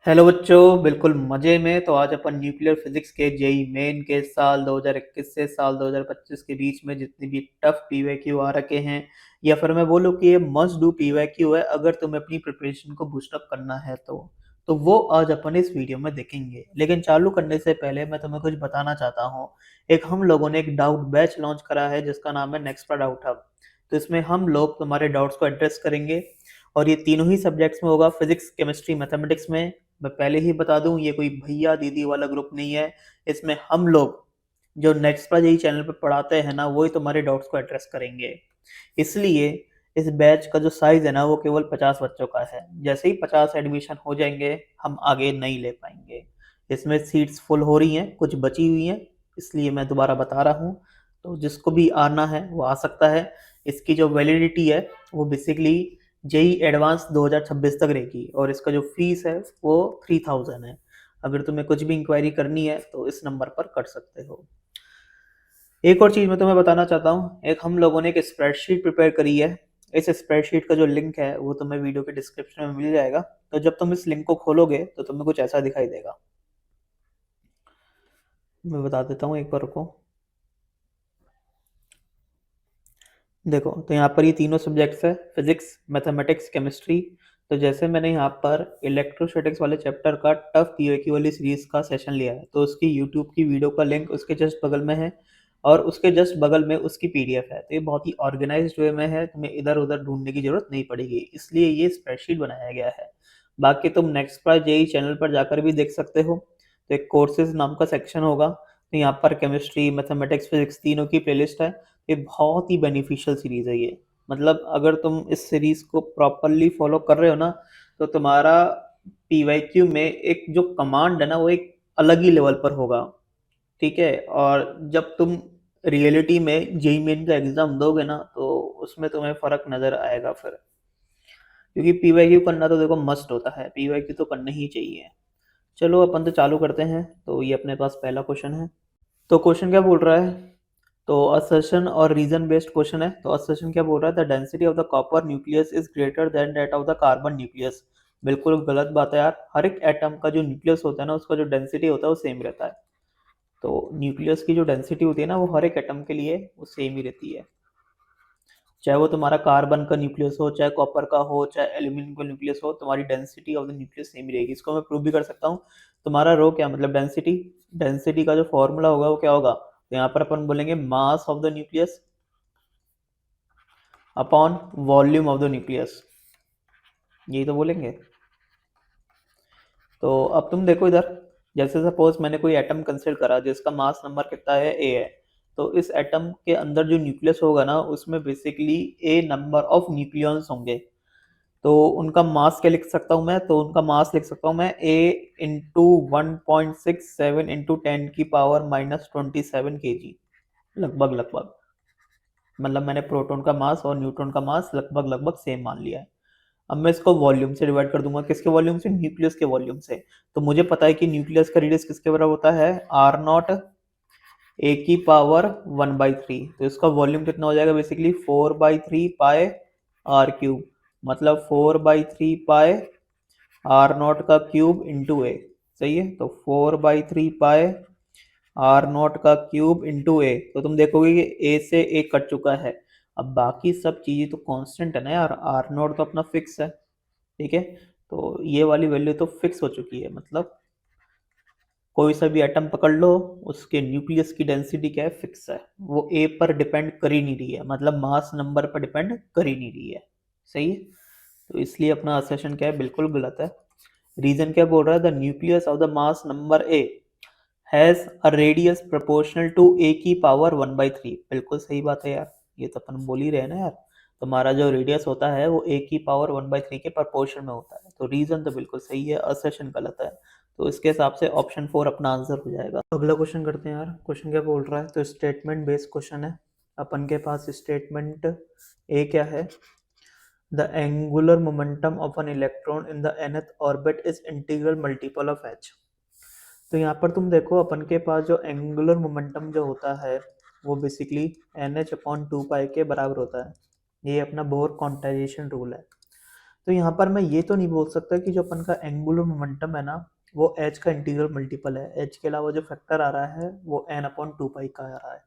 Hello बच्चों, बिल्कुल मजे में। तो आज अपन न्यूक्लियर फिजिक्स के जेई मेन के साल 2021 से साल 2025 के बीच में जितनी भी टफ पीवाईक्यू आ रखे हैं, या फिर मैं बोलूँ कि ये मस्ट डू पीवाईक्यू है अगर तुम्हें अपनी प्रिपरेशन को बूस्ट अप करना है तो वो आज अपन इस वीडियो में देखेंगे। लेकिन चालू करने से पहले मैं तुम्हें कुछ बताना चाहता हूँ। एक हम लोगों ने एक डाउट बैच लॉन्च करा है जिसका नाम है नेक्स्ट डाउट हब। तो इसमें हम लोग तुम्हारे डाउट्स को एड्रेस करेंगे और ये तीनों ही सब्जेक्ट्स में होगा, फिजिक्स, केमिस्ट्री, मैथमेटिक्स में। मैं पहले ही बता दूं, ये कोई भैया दीदी वाला ग्रुप नहीं है। इसमें हम लोग जो नेक्स्ट जेई चैनल पर पढ़ाते हैं ना, वही तुम्हारे डाउट्स को एड्रेस करेंगे। इसलिए इस बैच का जो साइज है ना, वो केवल 50 बच्चों का है। जैसे ही 50 एडमिशन हो जाएंगे, हम आगे नहीं ले पाएंगे। इसमें सीट्स फुल हो रही हैं, कुछ बची हुई हैं, इसलिए मैं दोबारा बता रहा हूँ। तो जिसको भी आना है वो आ सकता है। इसकी जो वैलिडिटी है वो बेसिकली जेई एडवांस 2026 तक रहेगी, और इसका जो फीस है वो 3000 है। अगर तुम्हें कुछ भी इंक्वायरी करनी है तो इस नंबर पर कर सकते हो। एक और चीज़ मैं तुम्हें बताना चाहता हूँ, एक हम लोगों ने एक स्प्रेडशीट प्रिपेयर करी है। इस स्प्रेडशीट का जो लिंक है वो तुम्हें वीडियो के डिस्क्रिप्शन में मिल जाएगा। तो जब तुम इस लिंक को खोलोगे तो तुम्हें कुछ ऐसा दिखाई देगा। मैं बता देता हूँ, एक बार रुको। देखो, तो यहाँ पर ये तीनों सब्जेक्ट्स है, फिजिक्स, मैथमेटिक्स, केमिस्ट्री। तो जैसे मैंने यहाँ पर इलेक्ट्रोस्टैटिक्स वाले चैप्टर का टफ पीओक्यू वाली सीरीज का सेशन लिया है, तो उसकी यूट्यूब की वीडियो का लिंक उसके जस्ट बगल में है, और उसके जस्ट बगल में उसकी पीडीएफ है। तो ये बहुत ही ऑर्गेनाइज्ड वे में है, तुम्हें इधर उधर ढूंढने की जरूरत नहीं पड़ेगी, इसलिए ये स्प्रेडशीट बनाया गया है। बाकी तुम नेक्स्ट पर जेई चैनल पर जाकर भी देख सकते हो। तो एक कोर्सेज नाम का सेक्शन होगा, तो यहाँ पर केमिस्ट्री, मैथमेटिक्स, फिजिक्स तीनों की प्लेलिस्ट है। ये बहुत ही बेनिफिशियल सीरीज है ये। मतलब अगर तुम इस सीरीज को प्रॉपरली फॉलो कर रहे हो ना, तो तुम्हारा पीवाईक्यू में एक जो कमांड है ना, वो एक अलग ही लेवल पर होगा। ठीक है, और जब तुम रियलिटी में जेई मेन का एग्जाम दोगे ना, तो उसमें तुम्हें फर्क नजर आएगा फिर। क्योंकि पीवाईक्यू करना तो देखो मस्ट होता है, पीवाईक्यू तो करना ही चाहिए। चलो अपन तो चालू करते हैं। तो ये अपने पास पहला क्वेश्चन है। तो क्वेश्चन क्या बोल रहा है? तो असर्शन और रीजन बेस्ड क्वेश्चन है। तो असर्शन क्या बोल रहा है? The density of the copper nucleus is greater than that of the carbon nucleus. बिल्कुल गलत बात है यार। हर एक एटम का जो न्यूक्लियस होता है ना, उसका जो डेंसिटी होता है वो सेम रहता है। तो न्यूक्लियस की जो डेंसिटी होती है ना, वो हर एक एटम के लिए वो सेम ही रहती है। चाहे वो तुम्हारा कार्बन का न्यूक्लियस हो, चाहे कॉपर का हो, चाहे एल्यूमिनियम का न्यूक्लियस हो, तुम्हारी density of the nucleus same ही रहेगी। इसको मैं प्रूव भी कर सकता हूँ। तुम्हारा रो क्या मतलब डेंसिटी, डेंसिटी का जो फॉर्मूला होगा वो क्या होगा? तो यहाँ पर अपन बोलेंगे मास of the nucleus upon volume of the nucleus, यही तो बोलेंगे। तो अब तुम देखो इधर, जैसे सपोज मैंने कोई एटम कंसिडर करा जिसका मास नंबर कितना है, ए है। तो इस एटम के अंदर जो न्यूक्लियस होगा ना, उसमें basically A number of nucleons होंगे। तो उनका मास क्या लिख सकता हूँ मैं? तो उनका मास लिख सकता हूँ मैं ए इंटू 1.67 इंटू 10⁻⁻27 kg, लगभग लगभग। मतलब मैंने प्रोटॉन का मास और न्यूट्रॉन का मास लगभग लगभग सेम मान लिया है। अब मैं इसको वॉल्यूम से डिवाइड कर दूंगा। किसके वॉल्यूम से? न्यूक्लियस के वॉल्यूम से। तो मुझे पता है कि न्यूक्लियस का रेडियस किसके बराबर होता है? आर नॉट ए की पावर 1/3। तो इसका वॉल्यूम कितना हो जाएगा? बेसिकली 4/3 पाए आर क्यूब। मतलब 4/3 पाए आर नॉट का क्यूब इंटू ए। सही है, तो 4/3 पाए आर नॉट का क्यूब इंटू ए। तो तुम देखोगे कि ए से ए कट चुका है। अब बाकी सब चीजें तो कांस्टेंट है ना यार, आर नॉट तो अपना फिक्स है। ठीक है, तो ये वाली वैल्यू तो फिक्स हो चुकी है। मतलब कोई सा भी एटम पकड़ लो, उसके न्यूक्लियस की डेंसिटी क्या है? फिक्स है। वो ए पर डिपेंड कर ही नहीं रही है, मतलब मास नंबर पर डिपेंड कर ही नहीं रही है। सही है, तो इसलिए अपना असर्शन क्या है? बिल्कुल गलत है। रीजन क्या बोल रहा है? The nucleus of the mass number A has a radius proportional to A की पावर 1/3। बिल्कुल सही बात है यार, ये तो अपन बोल ही रहे हैं ना यार। तुम्हारा जो रेडियस होता है वो ए की पावर 1/3 के प्रोपोर्शन में होता है। तो रीजन तो बिल्कुल सही है, असर्शन गलत है। तो इसके हिसाब से ऑप्शन 4 अपना आंसर हो जाएगा। तो अगला क्वेश्चन करते हैं यार। क्वेश्चन क्या बोल रहा है? तो स्टेटमेंट बेस्ड क्वेश्चन है। अपन के पास स्टेटमेंट ए क्या है? The angular momentum of an electron in the nth orbit is integral multiple of h। तो यहाँ पर तुम देखो, अपन के पास जो एंगुलर मोमेंटम जो होता है वो बेसिकली NH/2 पाई के बराबर होता है। ये अपना बोर क्वांटाइजेशन रूल है। तो यहाँ पर मैं ये तो नहीं बोल सकता कि जो अपन का एंगुलर मोमेंटम है ना वो h का इंटीग्रल मल्टीपल है, h के अलावा जो फैक्टर आ रहा है वो n/2 पाई का आ रहा है।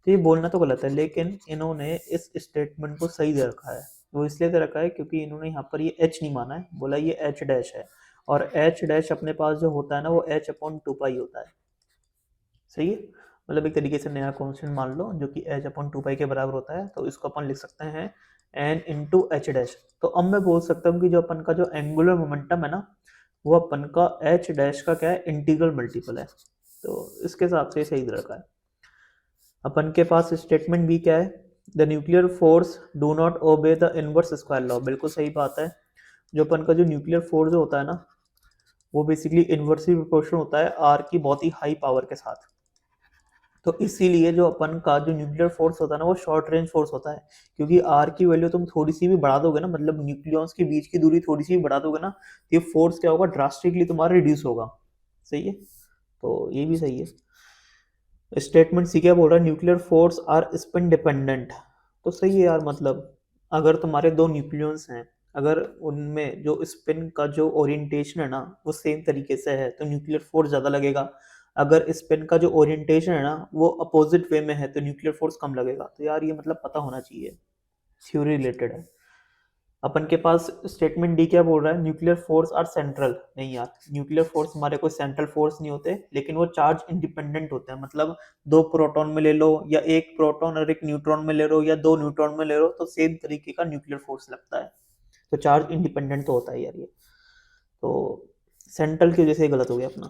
तो ये बोलना तो गलत है, लेकिन इन्होंने इस स्टेटमेंट को सही दे रखा है। वो इसलिए दे रखा है क्योंकि इन्होंने यहाँ पर ये h नहीं माना है, बोला ये h डैश है, और h डैश अपने पास जो होता है ना वो h/2 पाई होता है। सही है, मतलब एक तरीके से नया कॉन्स्टेंट मान लो जो कि h/2 पाई के बराबर होता है, तो इसको अपन लिख सकते हैं n इंटू एच डैश। तो अब मैं बोल सकता हूँ कि जो अपन का जो एंगुलर मोमेंटम है ना वो अपन का h डैश का क्या है, इंटीग्रल मल्टीपल है। तो इसके हिसाब से सही दे रखा है। अपन के पास स्टेटमेंट भी क्या है, the nuclear force do not obey the inverse square law. बिल्कुल सही बात है, जो अपन का जो न्यूक्लियर फोर्स होता है ना वो बेसिकली इन्वर्सली प्रोपोर्शनल होता है आर की बहुत ही हाई पावर के साथ। तो इसीलिए जो अपन का जो न्यूक्लियर फोर्स होता है ना वो शॉर्ट रेंज फोर्स होता है, क्योंकि आर की वैल्यू तुम थोड़ी सी भी बढ़ा दोगे ना, मतलब न्यूक्लियॉन्स के बीच की दूरी थोड़ी सी भी बढ़ा दोगे ना, तो ये फोर्स क्या होगा, ड्रास्टिकली तुम्हारा रिड्यूस होगा। सही है, तो ये भी सही है। स्टेटमेंट सी क्या बोल रहा है, nuclear force are spin dependent. तो सही है यार, मतलब अगर तुम्हारे दो न्यूक्लियंस हैं, अगर उनमें जो स्पिन का जो ओरिएंटेशन है ना वो सेम तरीके से है तो न्यूक्लियर फोर्स ज़्यादा लगेगा। अगर स्पिन का जो ओरिएंटेशन है ना वो अपोजिट वे में है तो न्यूक्लियर फोर्स कम लगेगा। तो यार ये मतलब पता होना चाहिए, थ्योरी रिलेटेड है। अपन के पास स्टेटमेंट डी क्या बोल रहा है, न्यूक्लियर फोर्स आर सेंट्रल। नहीं यार, न्यूक्लियर फोर्स हमारे कोई सेंट्रल फोर्स नहीं होते, लेकिन वो चार्ज इंडिपेंडेंट होते हैं। मतलब दो प्रोटॉन में ले लो या एक प्रोटॉन और एक न्यूट्रॉन में ले लो या दो न्यूट्रॉन में ले लो तो सेम तरीके का न्यूक्लियर फोर्स लगता है। तो चार्ज इंडिपेंडेंट तो होता है यार ये, तो सेंट्रल की वजह से गलत हो गया अपना।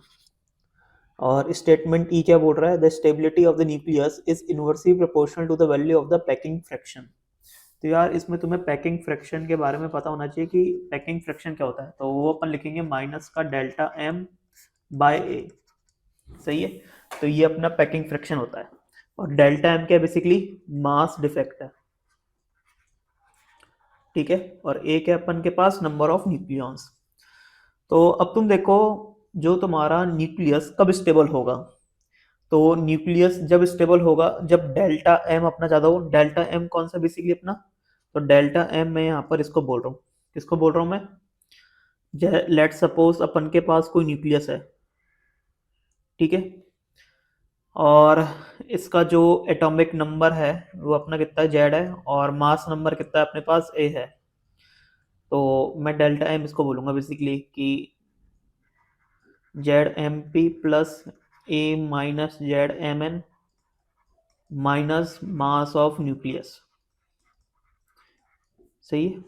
और स्टेटमेंट ई क्या बोल रहा है, the stability of the nucleus is inversely proportional to the value of the packing fraction. तो यार इसमें तुम्हें पैकिंग फ्रैक्शन के बारे में पता होना चाहिए कि पैकिंग फ्रैक्शन क्या होता है। तो वो अपन लिखेंगे माइनस का डेल्टा एम बाय ए। सही है, तो ये अपना पैकिंग फ्रैक्शन होता है, और डेल्टा एम क्या है, बेसिकली मास डिफेक्ट है। ठीक है, और ए क्या अपन के पास, नंबर ऑफ न्यूक्लियॉन्स। तो अब तुम देखो, जो तुम्हारा न्यूक्लियस कब स्टेबल होगा, तो न्यूक्लियस जब स्टेबल होगा जब डेल्टा एम अपना ज्यादा हो। डेल्टा एम कौन सा बेसिकली अपना, तो डेल्टा एम मैं यहाँ पर इसको बोल रहा हूँ, किसको बोल रहा हूँ मैं, लेट सपोज अपन के पास कोई न्यूक्लियस है, ठीक है, और इसका जो एटॉमिक नंबर है वो अपना कितना जेड है और मास नंबर कितना है अपने पास ए है। तो मैं डेल्टा एम इसको बोलूंगा बेसिकली कि Z M P plus A minus Z M N minus mass of nucleus. सही है,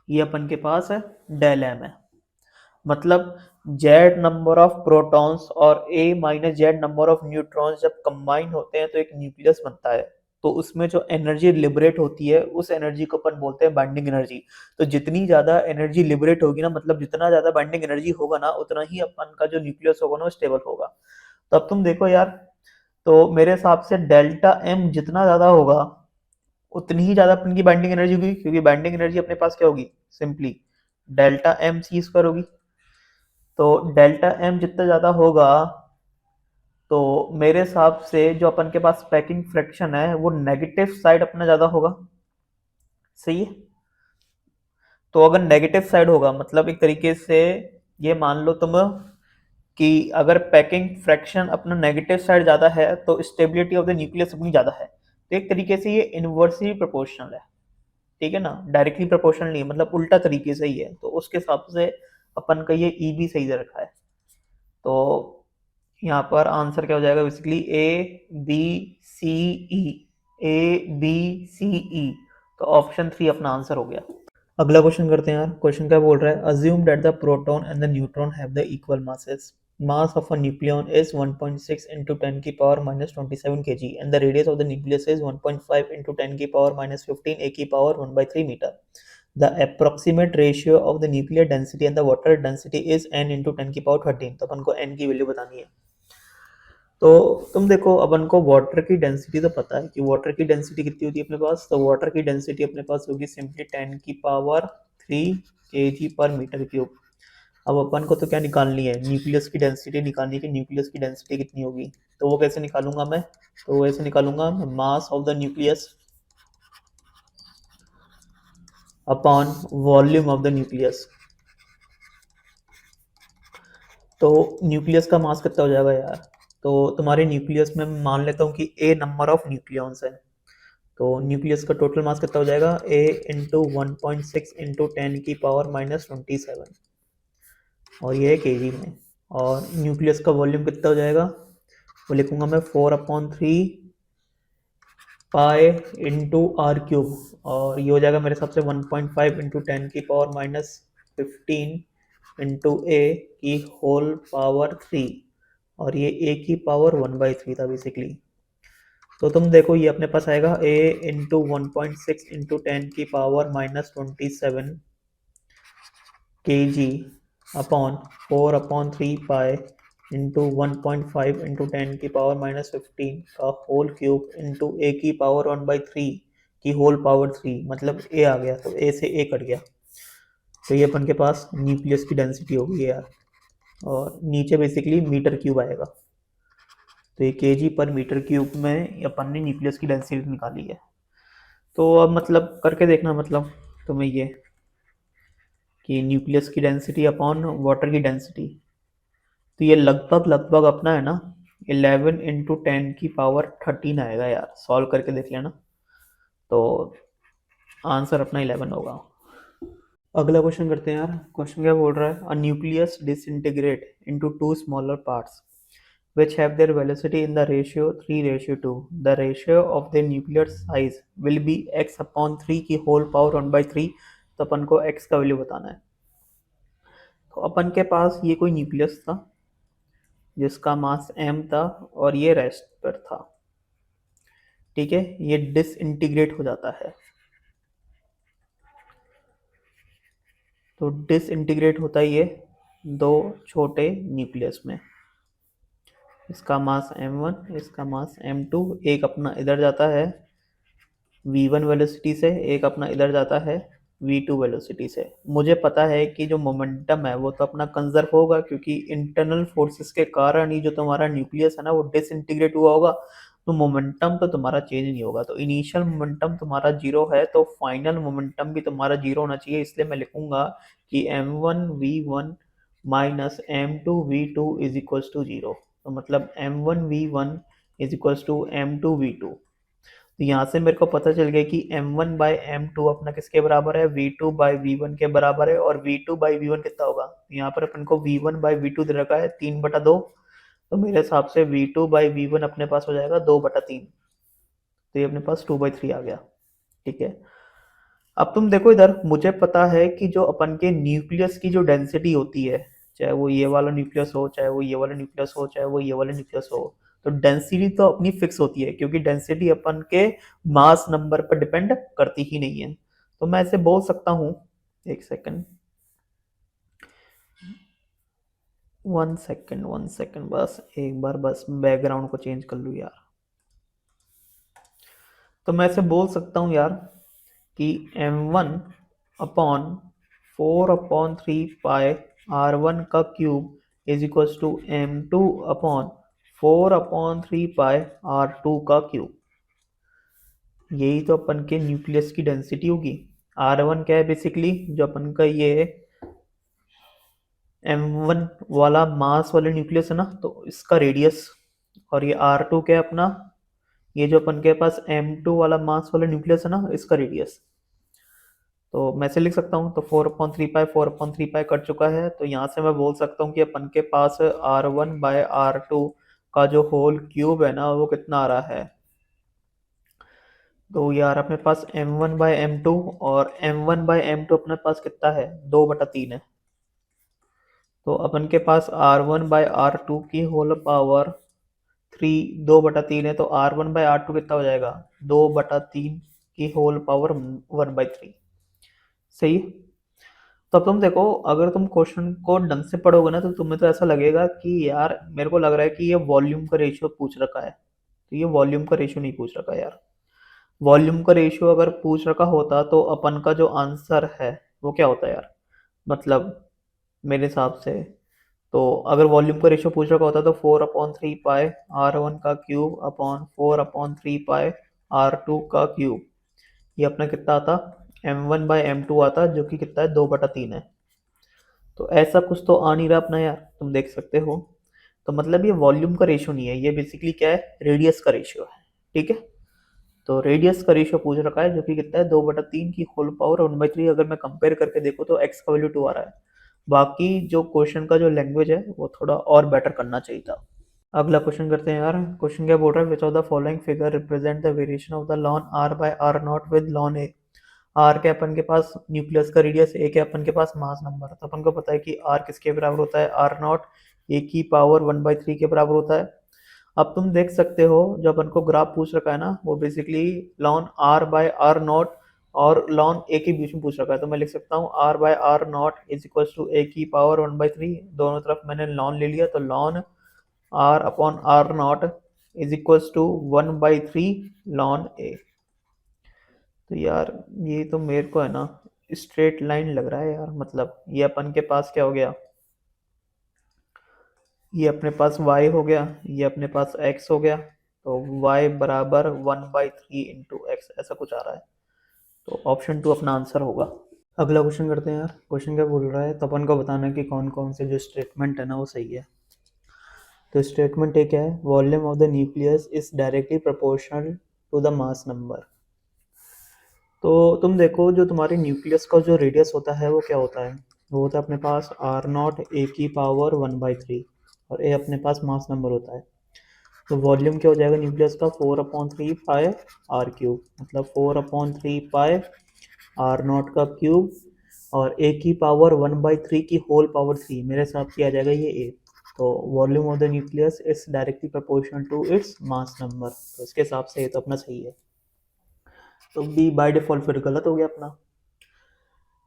ये अपन के पास है डेल एम है। मतलब जेड नंबर ऑफ प्रोटॉन्स और A minus Z number of neutrons जब कंबाइन होते हैं तो एक न्यूक्लियस बनता है। तो उसमें जो एनर्जी लिबरेट होती है उस एनर्जी को अपन बोलते हैं बाइंडिंग एनर्जी। तो जितनी ज्यादा एनर्जी लिबरेट होगी ना, मतलब जितना ज्यादा बाइंडिंग एनर्जी होगा ना उतना ही अपन का जो न्यूक्लियस होगा ना वो स्टेबल होगा। तो अब तुम देखो यार, तो मेरे हिसाब से डेल्टा एम जितना ज्यादा होगा उतनी ही ज्यादा अपन की बाइंडिंग एनर्जी होगी, क्योंकि बाइंडिंग एनर्जी अपने पास क्या होगी, simply delta M C square होगी। तो डेल्टा एम जितना ज्यादा होगा तो मेरे हिसाब से जो अपन के पास पैकिंग फ्रैक्शन है वो नेगेटिव साइड अपना ज्यादा होगा। सही है, तो अगर नेगेटिव साइड होगा मतलब एक तरीके से ये मान लो तुम कि अगर पैकिंग फ्रैक्शन अपना नेगेटिव साइड ज्यादा है तो स्टेबिलिटी ऑफ द न्यूक्लियस अपनी ज्यादा है। तो एक तरीके से ये इनवर्सली प्रोपोर्शनल है। ठीक है ना, डायरेक्टली प्रोपोर्शनल नहीं, मतलब उल्टा तरीके से ही है। तो उसके हिसाब से अपन का ये ई भी सही दे रखा है। तो यहाँ पर आंसर क्या हो जाएगा, basically A B C E, A B C E. तो ऑप्शन 3 अपना आंसर हो गया। अगला क्वेश्चन करते हैं यार। क्वेश्चन क्या बोल रहा है, assume that the proton and the neutron have the equal masses. Mass of a nucleon is 1.6 into 10 की power minus 27 kg and the radius of the nucleus is 1.5 into 10 की पावर minus 15 a की power 1/3 मीटर। The approximate ratio of the nuclear density and the water density is n into 10 की power 13। तो अपन को n की value बतानी है। तो तुम देखो, अपन को वाटर की डेंसिटी तो पता है कि वाटर की डेंसिटी कितनी होती है अपने पास। तो वाटर की डेंसिटी अपने पास होगी सिंपली 10 की पावर 3 kg पर मीटर क्यूब। अब अपन को तो क्या निकालनी है, न्यूक्लियस की डेंसिटी निकालनी है कि न्यूक्लियस की डेंसिटी कितनी होगी। तो वो कैसे निकालूंगा मैं, तो वैसे निकालूंगा मास of the nucleus upon volume of the nucleus. तो न्यूक्लियस का मास कितना हो जाएगा यार? तो तुम्हारे न्यूक्लियस में मान लेता हूँ कि ए नंबर ऑफ न्यूक्लियॉन्स है, तो न्यूक्लियस का टोटल मास कितना हो जाएगा? ए इंटू 1.6 इंटू 10⁻⁻27, और ये है केजी में। और न्यूक्लियस का वॉल्यूम कितना हो जाएगा? वो लिखूंगा मैं 4/3 पाई इंटू आर क्यूब, और ये हो जाएगा मेरे हिसाब से 1.5 इंटू 10⁻⁻15 इंटू ए की होल पावर 3, और ये ए की पावर 1/3 था बेसिकली। तो तुम देखो ये अपने पास आएगा ए इंटू 1.6 इंटू 10⁻⁻27 के जी अपॉन 4/3 पाई इंटू 1.5 इंटू 10⁻⁻15 का होल क्यूब इंटू ए की पावर 1/3 की होल पावर 3, मतलब ए आ गया, तो ए से ए कट गया, तो ये अपन के पास न्यूक्लियस की डेंसिटी होगी यार। और नीचे बेसिकली मीटर क्यूब आएगा, तो ये केजी पर मीटर क्यूब में अपन ने न्यूक्लियस की डेंसिटी निकाली है। तो अब मतलब करके देखना, मतलब तुम्हें ये कि न्यूक्लियस की डेंसिटी अपॉन वाटर की डेंसिटी, तो ये लगभग लगभग अपना है ना 11 इंटू 10⁻13 आएगा यार, सॉल्व करके देख लेना, तो आंसर अपना 11 होगा। अगला क्वेश्चन करते हैं यार। क्वेश्चन क्या बोल रहा है? A nucleus disintegrate into two smaller parts which have their velocity in the ratio 3:2. The ratio of the nuclear size will be x upon 3 की whole power 1/3। तो अपन को x का वैल्यू बताना है। तो अपन के पास ये कोई न्यूक्लियस था जिसका मास m था और ये रेस्ट पर था, ठीक है। ये डिसइंटीग्रेट हो जाता है, तो डिसइंटीग्रेट होता है ये दो छोटे न्यूक्लियस में। इसका मास m1, इसका मास m2, एक अपना इधर जाता है v1 वेलोसिटी से, एक अपना इधर जाता है v2 वेलोसिटी से। मुझे पता है कि जो मोमेंटम है वो तो अपना कंजर्व होगा, क्योंकि इंटरनल फोर्सेस के कारण ही जो तुम्हारा न्यूक्लियस है ना वो डिसइंटीग्रेट हुआ होगा, तो मोमेंटम तो तुम्हारा चेंज नहीं होगा। तो इनिशियल मोमेंटम तुम्हारा जीरो है, तो फाइनल मोमेंटम भी तुम्हारा जीरो होना चाहिए, इसलिए मैं लिखूंगा कि m1v1 minus m2v2 is equals to zero. तो मतलब m1v1 is equals to m2v2। तो यहाँ से मेरे को पता चल गया कि m1 बाई m2 अपना किसके बराबर है? v2 बाई v1 के बराबर है। और v2 बाई v1 कितना होगा? यहाँ पर अपन को v1 बाई v2 दे रखा है 3/2, तो मेरे हिसाब से v2 बाई v1 अपने पास हो जाएगा 2/3, तो ये अपने पास 2/3 आ गया, ठीक है। अब तुम देखो इधर, मुझे पता है कि जो अपन के न्यूक्लियस की जो डेंसिटी होती है, चाहे वो ये वाला न्यूक्लियस हो, चाहे वो ये वाला न्यूक्लियस हो, चाहे वो ये वाला न्यूक्लियस हो, तो डेंसिटी तो अपनी फिक्स होती है, क्योंकि डेंसिटी अपन के मास नंबर पर डिपेंड करती ही नहीं है। तो मैं ऐसे बोल सकता हूँ, एक सेकंड, 1 सेकंड बस एक बार, बस बैकग्राउंड को चेंज कर लूँ यार। तो मैं ऐसे बोल सकता हूँ यार कि m1 अपॉन 4/3 पाई r1 का cube is equals to m2 upon 4/3 pi r2 का क्यूब। यही तो अपन के न्यूक्लियस की डेंसिटी होगी। r1 क्या है बेसिकली? जो अपन का ये m1 वाला मास वाले न्यूक्लियस है ना, तो इसका रेडियस। और ये r2 क्या है अपना? ये जो अपन के पास m2 वाला मास वाला न्यूक्लियस है ना, इसका रेडियस। तो मैं से लिख सकता हूँ, तो 4/3 कट चुका है, तो यहाँ से मैं बोल सकता हूँ कि अपन के पास r1 बाय r2 का जो होल क्यूब है ना वो कितना आ रहा है? तो यार अपने पास m1 बाय m2, और m1 बाय m2 अपने पास कितना है? 2/3 है। तो अपन के पास r1 बाय r2 की होल पावर 3 2/3 है, तो r1 बाय r2 कितना हो जाएगा? 2/3 की होल पावर 1/3। सही। तो अब तुम देखो, अगर तुम क्वेश्चन को ढंग से पढ़ोगे ना, तो तुम्हें तो ऐसा लगेगा कि यार मेरे को लग रहा है कि ये वॉल्यूम का रेशियो पूछ रखा है, तो ये वॉल्यूम का रेशियो नहीं पूछ रखा यार। वॉल्यूम का रेशियो अगर पूछ रखा होता तो अपन का जो आंसर है वो क्या होता यार? मतलब मेरे हिसाब से, तो अगर वॉल्यूम का रेशियो पूछ रखा होता तो 4/3 पाई r1 का क्यूब अपॉन 4/3 पाई r2 का क्यूब, ये अपना कितना आता? m1/m2 आता जो कि कितना है 2/3 है। तो ऐसा कुछ तो आ नहीं रहा अपना यार, तुम देख सकते हो। तो मतलब ये वॉल्यूम का रेशियो नहीं है, ये बेसिकली क्या है, रेडियस का रेशियो है। ठीक है, तो रेडियस का रेशियो पूछ रखा है जो कि कितना है 2/3 की होल पावर 1/3। अगर मैं कंपेयर करके देखो तो x का वैल्यू 2 आ रहा है। बाकी जो क्वेश्चन का जो लैंग्वेज है वो थोड़ा और बेटर करना चाहिए था। अगला क्वेश्चन करते हैं यार। क्वेश्चन क्या बोल रहा है, which of the following figure represent the variation of the ln r by r nought with ln a। R के अपन के पास न्यूक्लियस का रेडियस, ए के अपन के पास मास नंबर। तो अपन को पता है कि आर किसके बराबर होता है, आर नॉट ए की पावर 1/3 के बराबर होता है। अब तुम देख सकते हो जो अपन को ग्राफ पूछ रखा है ना, वो basically ln R by R nought और लॉन ए के बीच में पूछ रखा है। तो मैं लिख सकता हूँ R by R naught is equal to A की पावर 1/3। दोनों तरफ मैंने लॉन ले लिया, तो ln R upon R naught is equal to 1/3 ln A. तो यार ये तो मेरे को है ना स्ट्रेट लाइन लग रहा है यार। मतलब ये अपन के पास क्या हो गया, ये अपने पास y हो गया, ये अपने पास x हो गया। तो y बराबर 1/3 इंटू एक्स ऐसा कुछ आ रहा है। तो ऑप्शन 2 अपना आंसर होगा। अगला क्वेश्चन करते हैं यार। क्वेश्चन क्या बोल रहा है, तो अपन को बताना है कि कौन कौन से जो स्टेटमेंट है ना वो सही है। तो स्टेटमेंट एक है, volume of the nucleus is directly proportional to the mass number. तो तुम देखो जो तुम्हारे न्यूक्लियस का जो रेडियस होता है वो क्या होता है, वो होता है अपने पास आर नॉट ए की पावर 1/3 और ए अपने पास मास नंबर होता है। तो वॉल्यूम क्या हो जाएगा न्यूक्लियस का, 4/3 पाई आर क्यूब, मतलब 4/3 पाई आर नॉट का क्यूब और ए की पावर 1/3 की होल पावर 3, मेरे हिसाब से आ जाएगा ये ए। तो volume of the nucleus is directly proportional to its mass number. तो इसके हिसाब से ये तो अपना सही है। तो बी बाय डिफॉल्ट फिर गलत हो गया अपना।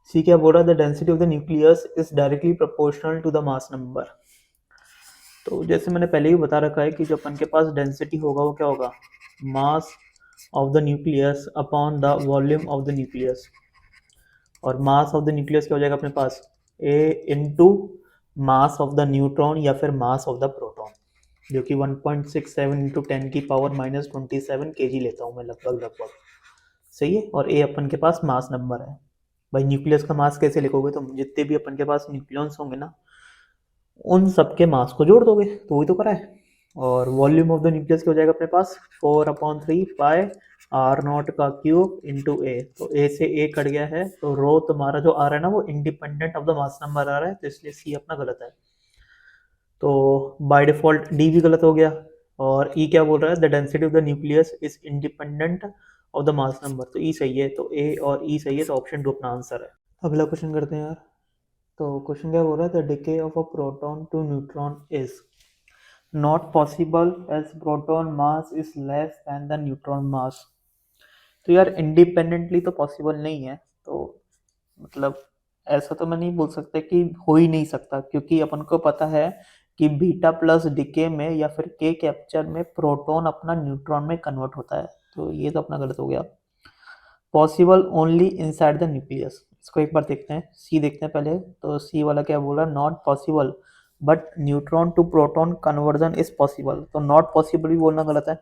सी क्या बोल रहा है, the density of the nucleus is directly proportional to the mass number. तो जैसे मैंने पहले ही बता रखा है कि जो अपन के पास डेंसिटी होगा वो क्या होगा, mass of the nucleus upon the volume of the nucleus. और मास ऑफ द न्यूक्लियस क्या हो जाएगा अपने पास, A into mass of the neutron या फिर मास ऑफ द प्रोटॉन, जो कि 1.67 इंटू 10 की पावर -27 kg लेता हूँ मैं लगभग। सही है। और ए अपन के पास मास नंबर है। भाई न्यूक्लियस का मास कैसे लिखोगे, तो जितने भी अपन के पास न्यूक्लियॉन्स होंगे ना उन सबके मास को जोड़ दोगे, तो वही तो करा है। और वॉल्यूम ऑफ द न्यूक्लियस क्या हो जाएगा अपने पास, 4/3 पाई आर नॉट का क्यूब इंटू ए। तो ए से ए कट गया है, तो रो तुम्हारा जो आ रहा है ना वो independent of the mass number आ रहा है, तो इसलिए सी अपना गलत है। तो बाय डिफॉल्ट डी भी गलत हो गया। और ई क्या बोल रहा है, the density of the nucleus is independent of the mass number. तो ई सही है, तो ए और ई सही है, तो ऑप्शन 2 अपना आंसर है। अगला क्वेश्चन करते हैं यार। तो क्वेश्चन क्या बोल रहा है, the decay of a proton to neutron is not possible as proton mass is less than the neutron mass. तो यार इंडिपेंडेंटली तो पॉसिबल नहीं है। तो मतलब ऐसा तो मैं नहीं बोल सकता कि हो ही नहीं सकता, क्योंकि अपन को पता है कि बीटा प्लस डिके में या फिर के कैप्चर में प्रोटॉन अपना न्यूट्रॉन में कन्वर्ट होता है। तो ये तो अपना गलत हो गया। Possible only inside the nucleus, इसको एक बार देखते हैं, सी देखते हैं पहले। तो सी वाला क्या बोला, not possible but neutron to proton conversion is possible. तो नॉट पॉसिबल भी बोलना गलत है,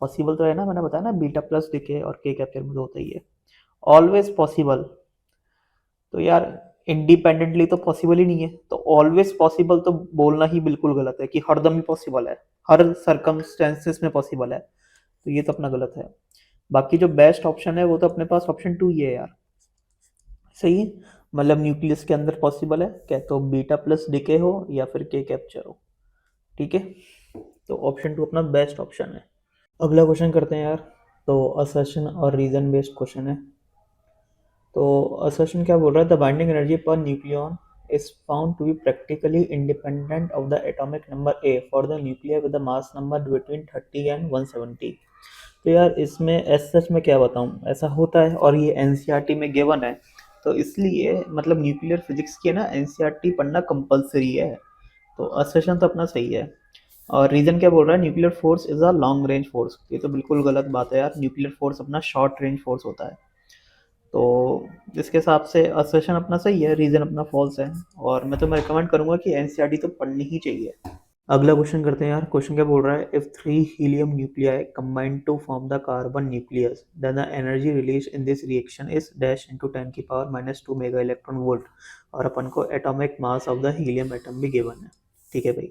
पॉसिबल तो है ना, मैंने बताया ना बीटा प्लस डिके और के कैप्चर में तो होता ही है। ऑलवेज पॉसिबल, तो यार इंडिपेंडेंटली तो पॉसिबल ही नहीं है। तो ऑलवेज पॉसिबल तो बोलना ही बिल्कुल गलत है कि हरदम ही पॉसिबल है, हर सर्कमस्टेंसेस में पॉसिबल है। तो ये तो अपना गलत है। बाकी जो बेस्ट ऑप्शन है वो तो अपने पास ऑप्शन 2 ही है यार। सही है, मतलब न्यूक्लियस के अंदर पॉसिबल है क्या, तो बीटा प्लस डिके हो या फिर के कैप्चर हो। ठीक है, तो ऑप्शन 2 अपना बेस्ट ऑप्शन है। अगला क्वेश्चन करते हैं यार। तो असर्शन और रीजन बेस्ड क्वेश्चन है। तो असर्शन क्या बोल रहा है, the binding energy per nucleon is found to be practically independent of the atomic number A for the nuclear with the mass number between 30 and 170। तो यार इसमें एस सच में क्या बताऊँ, ऐसा होता है और ये एनसीईआरटी में गिवन है। तो इसलिए मतलब न्यूक्लियर फिजिक्स की है ना एनसीईआरटी पढ़ना कंपलसरी है। तो असर्शन तो अपना सही है। और रीजन क्या बोल रहा है, nuclear force is a long range force. ये तो बिल्कुल गलत बात है यार, न्यूक्लियर फोर्स अपना शॉर्ट रेंज फोर्स होता है। तो इसके हिसाब से असर्शन अपना सही है, रीजन अपना फॉल्स है। और मैं तुम्हें रिकमेंड करूंगा कि एनसीईआरटी तो पढ़नी ही चाहिए। अगला क्वेश्चन करते हैं यार। क्वेश्चन क्या बोल रहा है, if 3 helium nuclei combine to form the carbon nucleus then the energy release in this reaction is dash into 10 की पावर -2 मेगा इलेक्ट्रॉन वोल्ट, और अपन को atomic mass of the helium atom भी गिवन है। ठीक है भाई,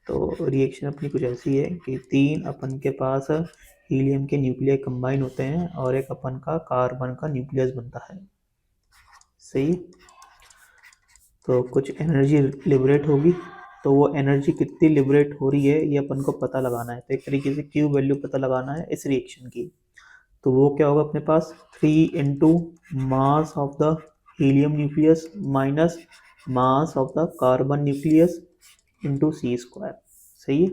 तो रिएक्शन अपनी कुछ ऐसी है कि 3 अपन के पास हीलियम के न्यूक्लियाई कंबाइन होते हैं और एक अपन का कार्बन का न्यूक्लियस बनता है। सही, तो कुछ एनर्जी लिबरेट होगी, तो वो एनर्जी कितनी लिबरेट हो रही है ये अपन को पता लगाना है। तो एक तरीके से क्यू वैल्यू पता लगाना है इस रिएक्शन की। तो वो क्या होगा अपने पास, 3 into mass of the helium nucleus minus mass of the carbon nucleus into C square. सही है,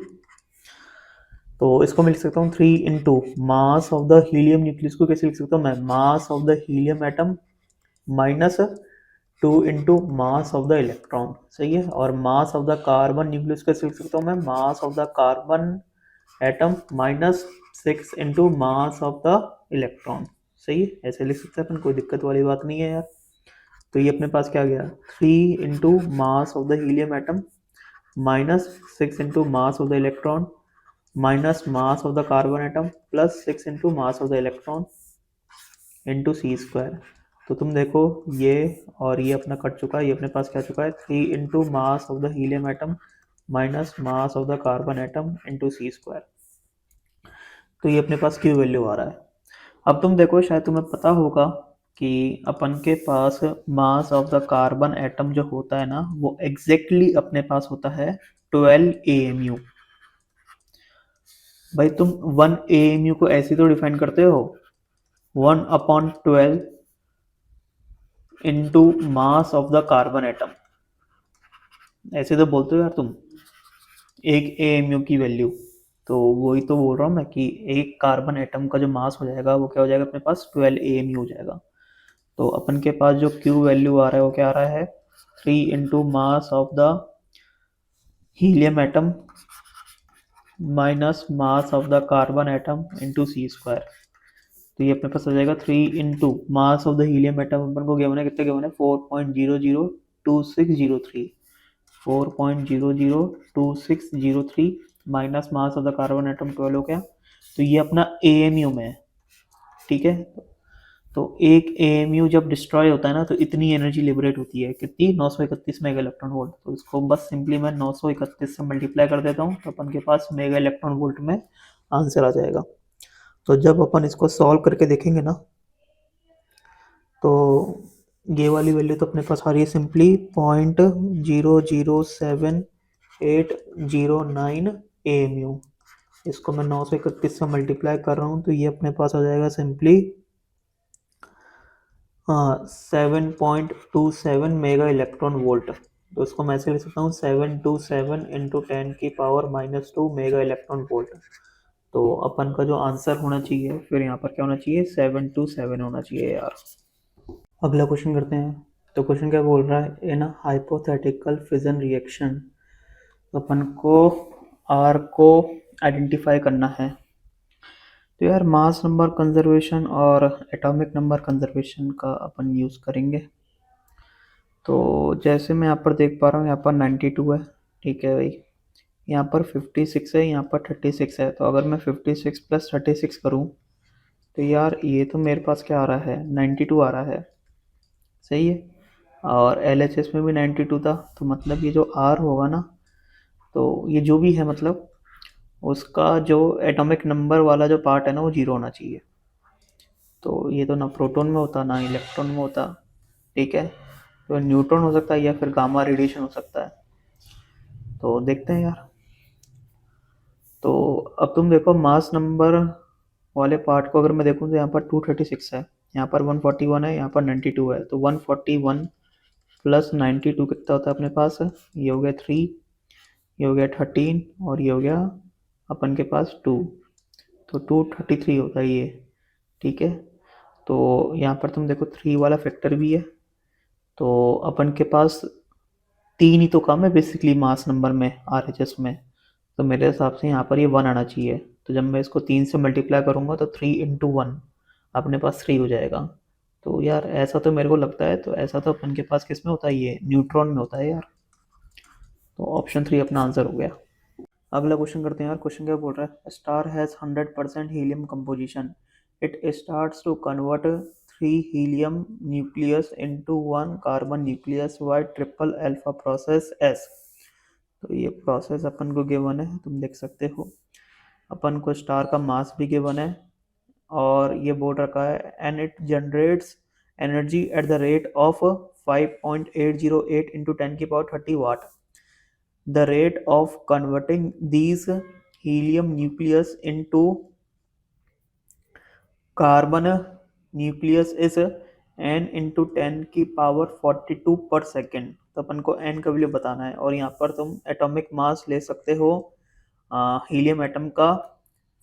तो इसको मैं लिख सकता हूँ 3 into mass of the helium nucleus को कैसे लिख सकता हूँ मैं, mass of the helium atom minus 2 into mass of the electron. सही है, और mass of the carbon nucleus कैसे लिख सकता हूँ मैं, mass of the carbon atom minus 6 into mass of the electron. सही है, ऐसे लिख सकते हैं अपन, कोई दिक्कत वाली बात नहीं है यार। तो ये अपने पास क्या गया, 3 into mass of the helium atom minus 6 into mass of the electron minus mass of the carbon atom plus 6 into mass of the electron into C square. तो तुम देखो ये और ये अपना कट चुका है, ये अपने पास क्या चुका है, 3 into mass of the helium atom minus mass of the carbon atom into C square. तो ये अपने पास क्यू वैल्यू आ रहा है। अब तुम देखो, शायद तुम्हें पता होगा कि अपन के पास mass of the carbon atom जो होता है ना, वो एग्जैक्टली अपने पास होता है 12 AMU। भाई तुम 1 AMU को ऐसे तो डिफाइन करते हो, 1/12 into mass of the carbon atom, ऐसे तो बोलते हो यार तुम, एक AMU की वैल्यू। तो वही तो बोल रहा हूँ मैं कि एक कार्बन एटम का जो मास हो जाएगा वो क्या हो जाएगा अपने पास, 12 AMU हो जाएगा। तो अपन के पास जो Q वैल्यू आ रहा है वो क्या आ रहा है, 3 into mass of the helium atom minus mass of the carbon atom into C square. तो ये अपने पास आ जाएगा 3 into mass of the helium atom अपन को गिवन है, कितने गिवन है, 4.002603, 4.002603 minus mass of the carbon atom 12 हो गया। तो ये अपना AMU में है। ठीक है, तो एक AMU जब डिस्ट्रॉय होता है ना तो इतनी एनर्जी लिबरेट होती है, कितनी, 931 मेगा इलेक्ट्रॉन वोल्ट। तो इसको बस सिंपली मैं 931 से मल्टीप्लाई कर देता हूँ, तो अपन के पास मेगा इलेक्ट्रॉन वोल्ट में आंसर आ जाएगा। तो जब अपन इसको सॉल्व करके देखेंगे ना, तो ये वाली वैल्यू तो अपने पास आ रही है सिंपली 0.007809 AMU। इसको मैं 931 से मल्टीप्लाई कर रहा हूँ, तो ये अपने पास आ जाएगा सिंपली 7.27 मेगा इलेक्ट्रॉन वोल्ट। तो इसको मैं ऐसे लिख सकता हूँ 727 इंटू 10 की पावर -2 मेगा इलेक्ट्रॉन वोल्ट। तो अपन का जो आंसर होना चाहिए फिर यहाँ पर क्या होना चाहिए, 727 होना चाहिए यार। अगला क्वेश्चन करते हैं। तो क्वेश्चन क्या बोल रहा है, इन हाइपोथेटिकल फिजन रिएक्शन अपन को आर को आइडेंटिफाई करना है। तो यार मास नंबर कंजर्वेशन और एटॉमिक नंबर कंजर्वेशन का अपन यूज़ करेंगे। तो जैसे मैं यहाँ पर देख पा रहा हूँ, यहाँ पर 92 है, ठीक है भाई, यहाँ पर 56 है, यहाँ पर 36 है। तो अगर मैं 56 प्लस 36 करूँ तो यार ये तो मेरे पास क्या आ रहा है, 92 आ रहा है। सही है, और LHS में भी 92 था, तो मतलब ये जो R होगा ना, तो ये जो भी है मतलब उसका जो एटॉमिक नंबर वाला जो पार्ट है ना वो 0 होना चाहिए। तो ये तो ना प्रोटॉन में होता ना इलेक्ट्रॉन में होता। ठीक है, तो न्यूट्रॉन हो सकता है या फिर गामा रेडिएशन हो सकता है। तो देखते हैं यार। तो अब तुम देखो मास नंबर वाले पार्ट को अगर मैं देखूँ तो यहाँ पर 236 है, यहाँ पर 141 है, यहाँ पर 92 है। तो 141 प्लस 92 कितना होता है अपने पास, ये हो गया 3, ये हो गया 13 और ये हो गया अपन के पास 2, तो 233 होता है ये। ठीक है, तो यहाँ पर तुम देखो 3 वाला फैक्टर भी है, तो अपन के पास 3 ही तो कम है बेसिकली मास नंबर में RHS में। तो मेरे हिसाब से यहाँ पर ये 1 आना चाहिए। तो जब मैं इसको 3 से मल्टीप्लाई करूँगा तो 3 इंटू 1 अपने पास 3 हो जाएगा। तो यार ऐसा तो मेरे को लगता है, तो ऐसा तो अपन के पास किस में होता है, ये न्यूट्रॉन में होता है यार। तो ऑप्शन 3 अपना आंसर हो गया। अगला क्वेश्चन करते हैं यार। क्वेश्चन क्या बोल रहा है, star has 100% helium composition, it starts to convert 3 helium nucleus into 1 carbon nucleus by triple alpha processes. तो ये प्रोसेस अपन को गिवन है, तुम देख सकते हो। अपन को स्टार का मास भी गिवन है और ये बोल रखा है and it generates energy at the rate of 5.808 into 10⁻30 watt. The rate of converting these helium nucleus into carbon nucleus is n into 10⁻42 per second. तो अपन को n का वैल्यू बताना है और यहाँ पर तुम एटॉमिक मास ले सकते हो हीलियम एटम का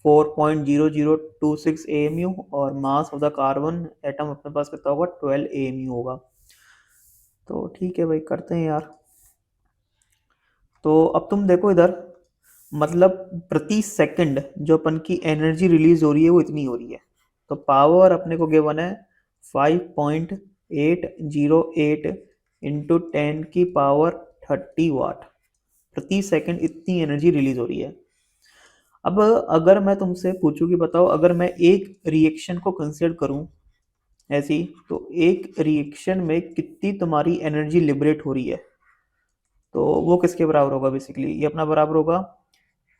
4.0026 AMU और mass of the carbon atom अपने पास कितना होगा 12 AMU होगा। तो ठीक है भाई, करते हैं यार। तो अब तुम देखो इधर, मतलब प्रति सेकंड जो अपन की एनर्जी रिलीज हो रही है वो इतनी हो रही है। तो पावर अपने को गिवन है 5.808 इंटू 10⁻30 वाट प्रति सेकंड, इतनी एनर्जी रिलीज हो रही है। अब अगर मैं तुमसे पूछूं कि बताओ, अगर मैं एक रिएक्शन को कंसिडर करूं ऐसी, तो एक रिएक्शन में कितनी तुम्हारी एनर्जी लिबरेट हो रही है, तो वो किसके बराबर होगा? बेसिकली ये अपना बराबर होगा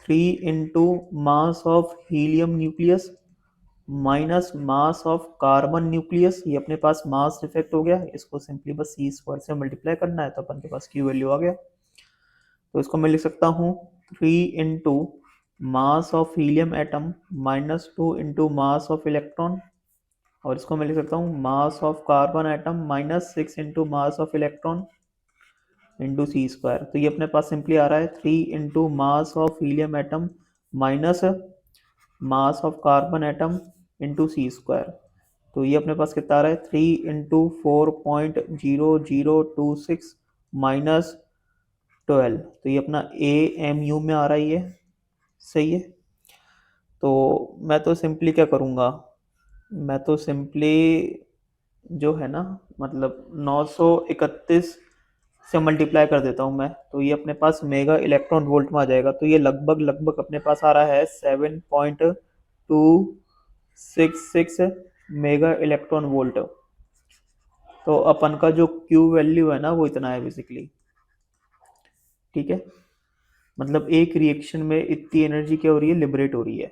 3 into mass of helium nucleus minus mass of carbon nucleus. ये अपने पास मास इफेक्ट हो गया, इसको सिंपली बस सी स्क्वायर से मल्टीप्लाई करना है तो अपन के पास क्यू वैल्यू आ गया। तो इसको मैं लिख सकता हूँ 3 into mass of helium atom minus 2 into mass of electron, और इसको मैं लिख सकता हूँ mass of carbon atom minus 6 into mass of electron into C square. तो ये अपने पास सिंपली आ रहा है 3 into mass of helium atom minus mass of carbon atom into C square. तो ये अपने पास कितना आ रहा है 3 इंटू 4.0026 माइनस 12। तो ये अपना AMU में आ रहा है ये, सही है। तो मैं तो सिंपली क्या करूँगा, मैं तो सिंपली जो है ना, मतलब 931 से मल्टीप्लाई कर देता हूँ मैं, तो ये अपने पास मेगा इलेक्ट्रॉन वोल्ट में आ जाएगा। तो ये लगभग लगभग अपने पास आ रहा है 7.266 मेगा इलेक्ट्रॉन वोल्ट। तो अपन का जो Q वैल्यू है ना वो इतना है बेसिकली, ठीक है। मतलब एक रिएक्शन में इतनी एनर्जी क्या हो रही है, लिबरेट हो रही है।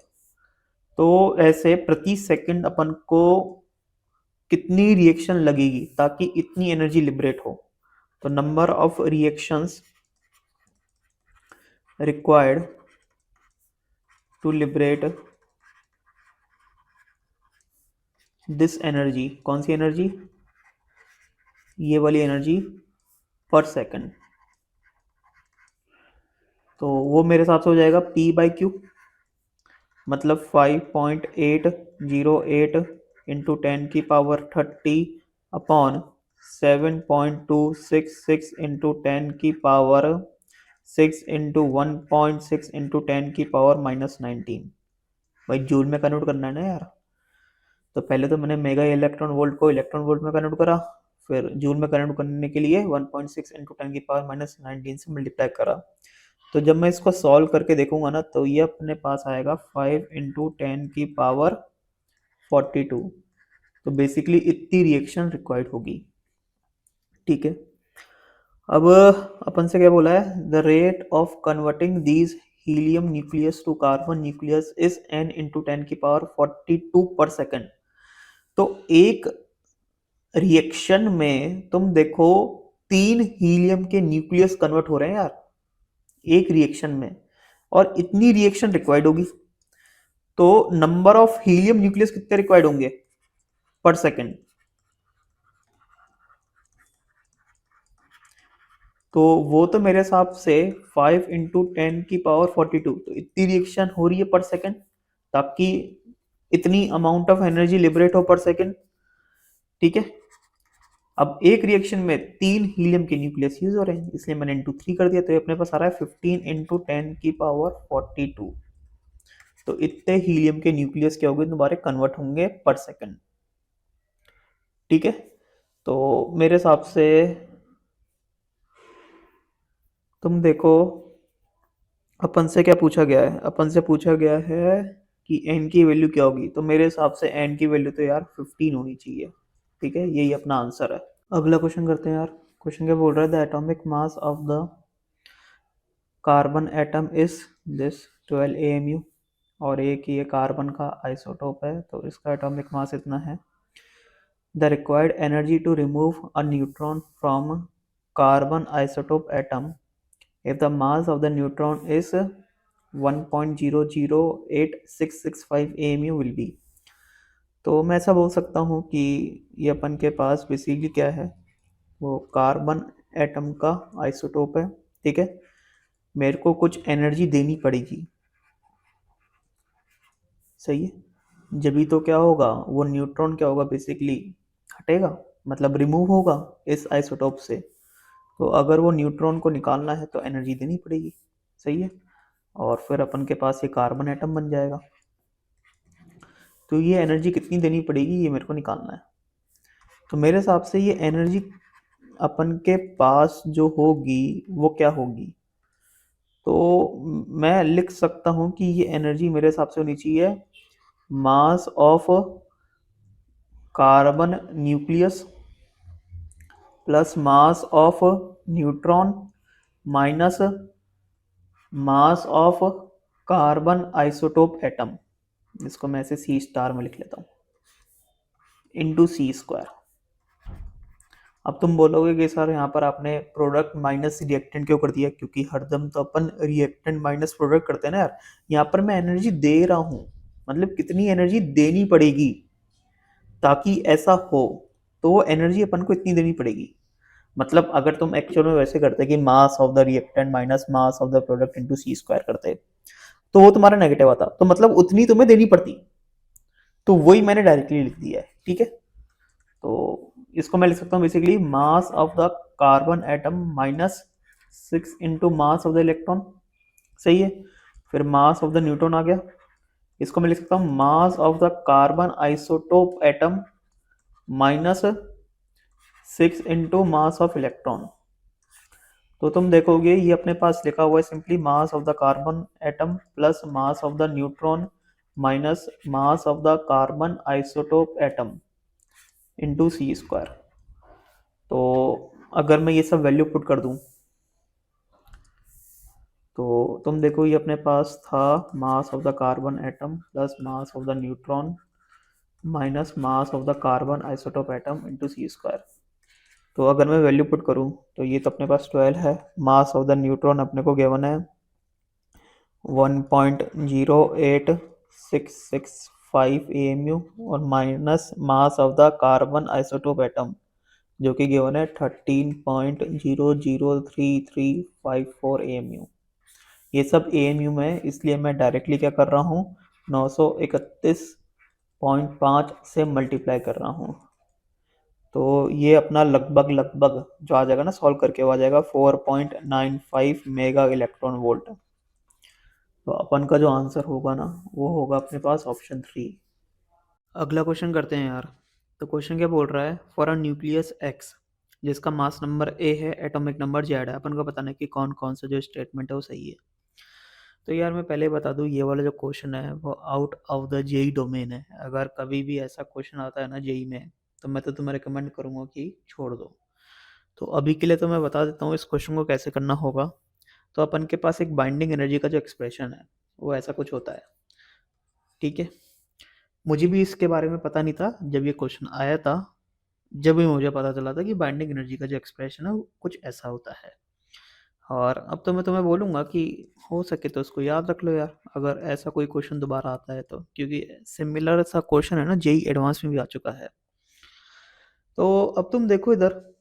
तो ऐसे प्रति सेकंड अपन को कितनी रिएक्शन लगेगी ताकि इतनी एनर्जी लिबरेट हो? तो number of reactions required to liberate this energy, कौन सी एनर्जी, ये वाली एनर्जी पर सेकंड। तो वो मेरे हिसाब से हो जाएगा P/Q, मतलब 5.808 into 10⁻30 upon 7.266 into 10⁻6 into 1.6 into 10⁻⁻19। भाई जूल में कन्वर्ट करना है ना यार। तो पहले तो मैंने मेगा इलेक्ट्रॉन वोल्ट को इलेक्ट्रॉन वोल्ट में कन्वर्ट करा, फिर जूल में कन्वर्ट करने के लिए 1.6 इंटू 10⁻⁻19 से मल्टीप्लाई करा। तो जब मैं इसको सॉल्व करके देखूंगा ना, तो ये अपने पास आएगा 5 इंटू 10⁻42। तो बेसिकली इतनी रिएक्शन रिक्वायर्ड होगी, ठीक है। अब अपन से क्या बोला है, the rate of converting these helium nucleus to carbon nucleus is n into 10⁻42 per second. तो एक रिएक्शन में तुम देखो 3 हीलियम के न्यूक्लियस कन्वर्ट हो रहे हैं यार एक रिएक्शन में, और इतनी रिएक्शन रिक्वायर्ड होगी। तो नंबर ऑफ हीलियम न्यूक्लियस कितने रिक्वायर्ड होंगे पर सेकेंड? तो वो तो मेरे हिसाब से 5 इंटू 10⁻42, तो इतनी रिएक्शन हो रही है पर सेकेंड ताकि इतनी अमाउंट ऑफ एनर्जी लिबरेट हो पर सेकेंड, ठीक है। अब एक रिएक्शन में 3 हीलियम के न्यूक्लियस यूज हो रहे हैं, इसलिए मैंने इंटू 3 कर दिया, तो ये अपने पास आ रहा है 15 इंटू 10⁻42। तो इतने हीलियम के न्यूक्लियस क्या होंगे तुम्हारे, कन्वर्ट होंगे पर सेकेंड, ठीक है। तो मेरे हिसाब से तुम देखो अपन से क्या पूछा गया है, अपन से पूछा गया है कि n की वैल्यू क्या होगी, तो मेरे हिसाब से n की वैल्यू तो यार 15 होनी चाहिए। ठीक है, यही अपना आंसर है। अगला क्वेश्चन करते हैं यार। क्वेश्चन क्या बोल रहा है, the atomic mass of the carbon atom is this 12 AMU, और एक ये कार्बन का आइसोटोप है तो इसका एटॉमिक मास इतना है। The required energy to remove a neutron from carbon isotope atom if the mass of the neutron is 1.008665 AMU will be। तो मैं ऐसा बोल सकता हूँ कि ये अपन के पास बेसिकली क्या है, वो कार्बन एटम का आइसोटोप है। ठीक है, मेरे को कुछ एनर्जी देनी पड़ेगी, सही है। जब भी तो क्या होगा, वो न्यूट्रॉन क्या होगा, बेसिकली हटेगा, मतलब रिमूव होगा इस आइसोटोप से। तो अगर वो न्यूट्रॉन को निकालना है तो एनर्जी देनी पड़ेगी, सही है। और फिर अपन के पास ये कार्बन एटम बन जाएगा। तो ये एनर्जी कितनी देनी पड़ेगी ये मेरे को निकालना है। तो मेरे हिसाब से ये एनर्जी अपन के पास जो होगी वो क्या होगी, तो मैं लिख सकता हूँ कि ये एनर्जी मेरे हिसाब से होनी चाहिए मास of carbon nucleus plus mass of neutron minus mass of carbon isotope atom, इसको मैं ऐसे सी स्टार में लिख लेता हूँ, इंटू सी स्क्वायर। अब तुम बोलोगे कि सर यहाँ पर आपने प्रोडक्ट माइनस रिएक्टेंट क्यों कर दिया, क्योंकि हरदम तो अपन रिएक्टेंट माइनस प्रोडक्ट करते हैं ना यार। यहाँ पर मैं एनर्जी दे रहा हूँ, मतलब कितनी एनर्जी देनी पड़ेगी ताकि ऐसा हो, तो वो एनर्जी अपन को इतनी देनी पड़ेगी। मतलब अगर तुम एक्चुअल में वैसे करते कि mass of the reactant minus mass of the product into c square करते, तो वो तुम्हारा नेगेटिव आता, तो मतलब उतनी तुम्हें देनी पड़ती। तो वही मैंने डायरेक्टली लिख दिया है। ठीक है, तो इसको मैं लिख सकता हूँ basically mass of the carbon atom minus 6 into mass of the electron, सही है। फिर मास ऑफ द न्यूट्रॉन आ गया, इसको मैं लिख सकता हूँ mass of the carbon isotope atom minus 6 into mass of electron. तो तुम देखोगे ये अपने पास लिखा हुआ है simply mass of the carbon atom plus mass of the neutron minus mass of the carbon isotope atom into C square. तो अगर मैं ये सब वैल्यू पुट कर दूं तो तुम देखो ये अपने पास था mass of the carbon atom plus mass of the neutron minus mass of the carbon isotope atom into C square. तो अगर मैं वैल्यू पुट करूं तो ये तो अपने पास 12 है, मास ऑफ द न्यूट्रॉन अपने को गिवन है 1.08665 AMU और minus mass of the carbon isotope atom जो कि गिवन है 13.003354 AMU। ये सब AMU में है, इसलिए मैं डायरेक्टली क्या कर रहा हूँ 931.5 से मल्टीप्लाई कर रहा हूँ। तो ये अपना लगभग लगभग जो आ जाएगा ना सॉल्व करके, वो आ जाएगा 4.95 मेगा इलेक्ट्रॉन वोल्ट। तो अपन का जो आंसर होगा ना वो होगा अपने पास ऑप्शन 3। अगला क्वेश्चन करते हैं यार। तो क्वेश्चन क्या बोल रहा है, फॉर अ न्यूक्लियस एक्स जिसका मास नंबर ए है एटॉमिक नंबर जेड है, अपन को बताना है कि कौन कौन सा जो स्टेटमेंट है वो सही है। तो यार मैं पहले बता दूं ये वाला जो क्वेश्चन है वो out of the JEE domain है। अगर कभी भी ऐसा क्वेश्चन आता है ना जेई में तो मैं तो तुम्हें रिकमेंड करूंगा कि छोड़ दो। तो अभी के लिए तो मैं बता देता हूँ इस क्वेश्चन को कैसे करना होगा। तो अपन के पास एक बाइंडिंग एनर्जी का जो एक्सप्रेशन है वो ऐसा कुछ होता है। ठीक है, मुझे भी इसके बारे में पता नहीं था जब ये क्वेश्चन आया था, जब भी मुझे पता चला था कि बाइंडिंग एनर्जी का जो एक्सप्रेशन है वो कुछ ऐसा होता है। और अब तो मैं तुम्हें बोलूँगा कि हो सके तो उसको याद रख लो यार, अगर ऐसा कोई क्वेश्चन दोबारा आता है तो, क्योंकि सिमिलर सा क्वेश्चन है ना जेई एडवांस में भी आ चुका है। तो अब तुम देखो इधर,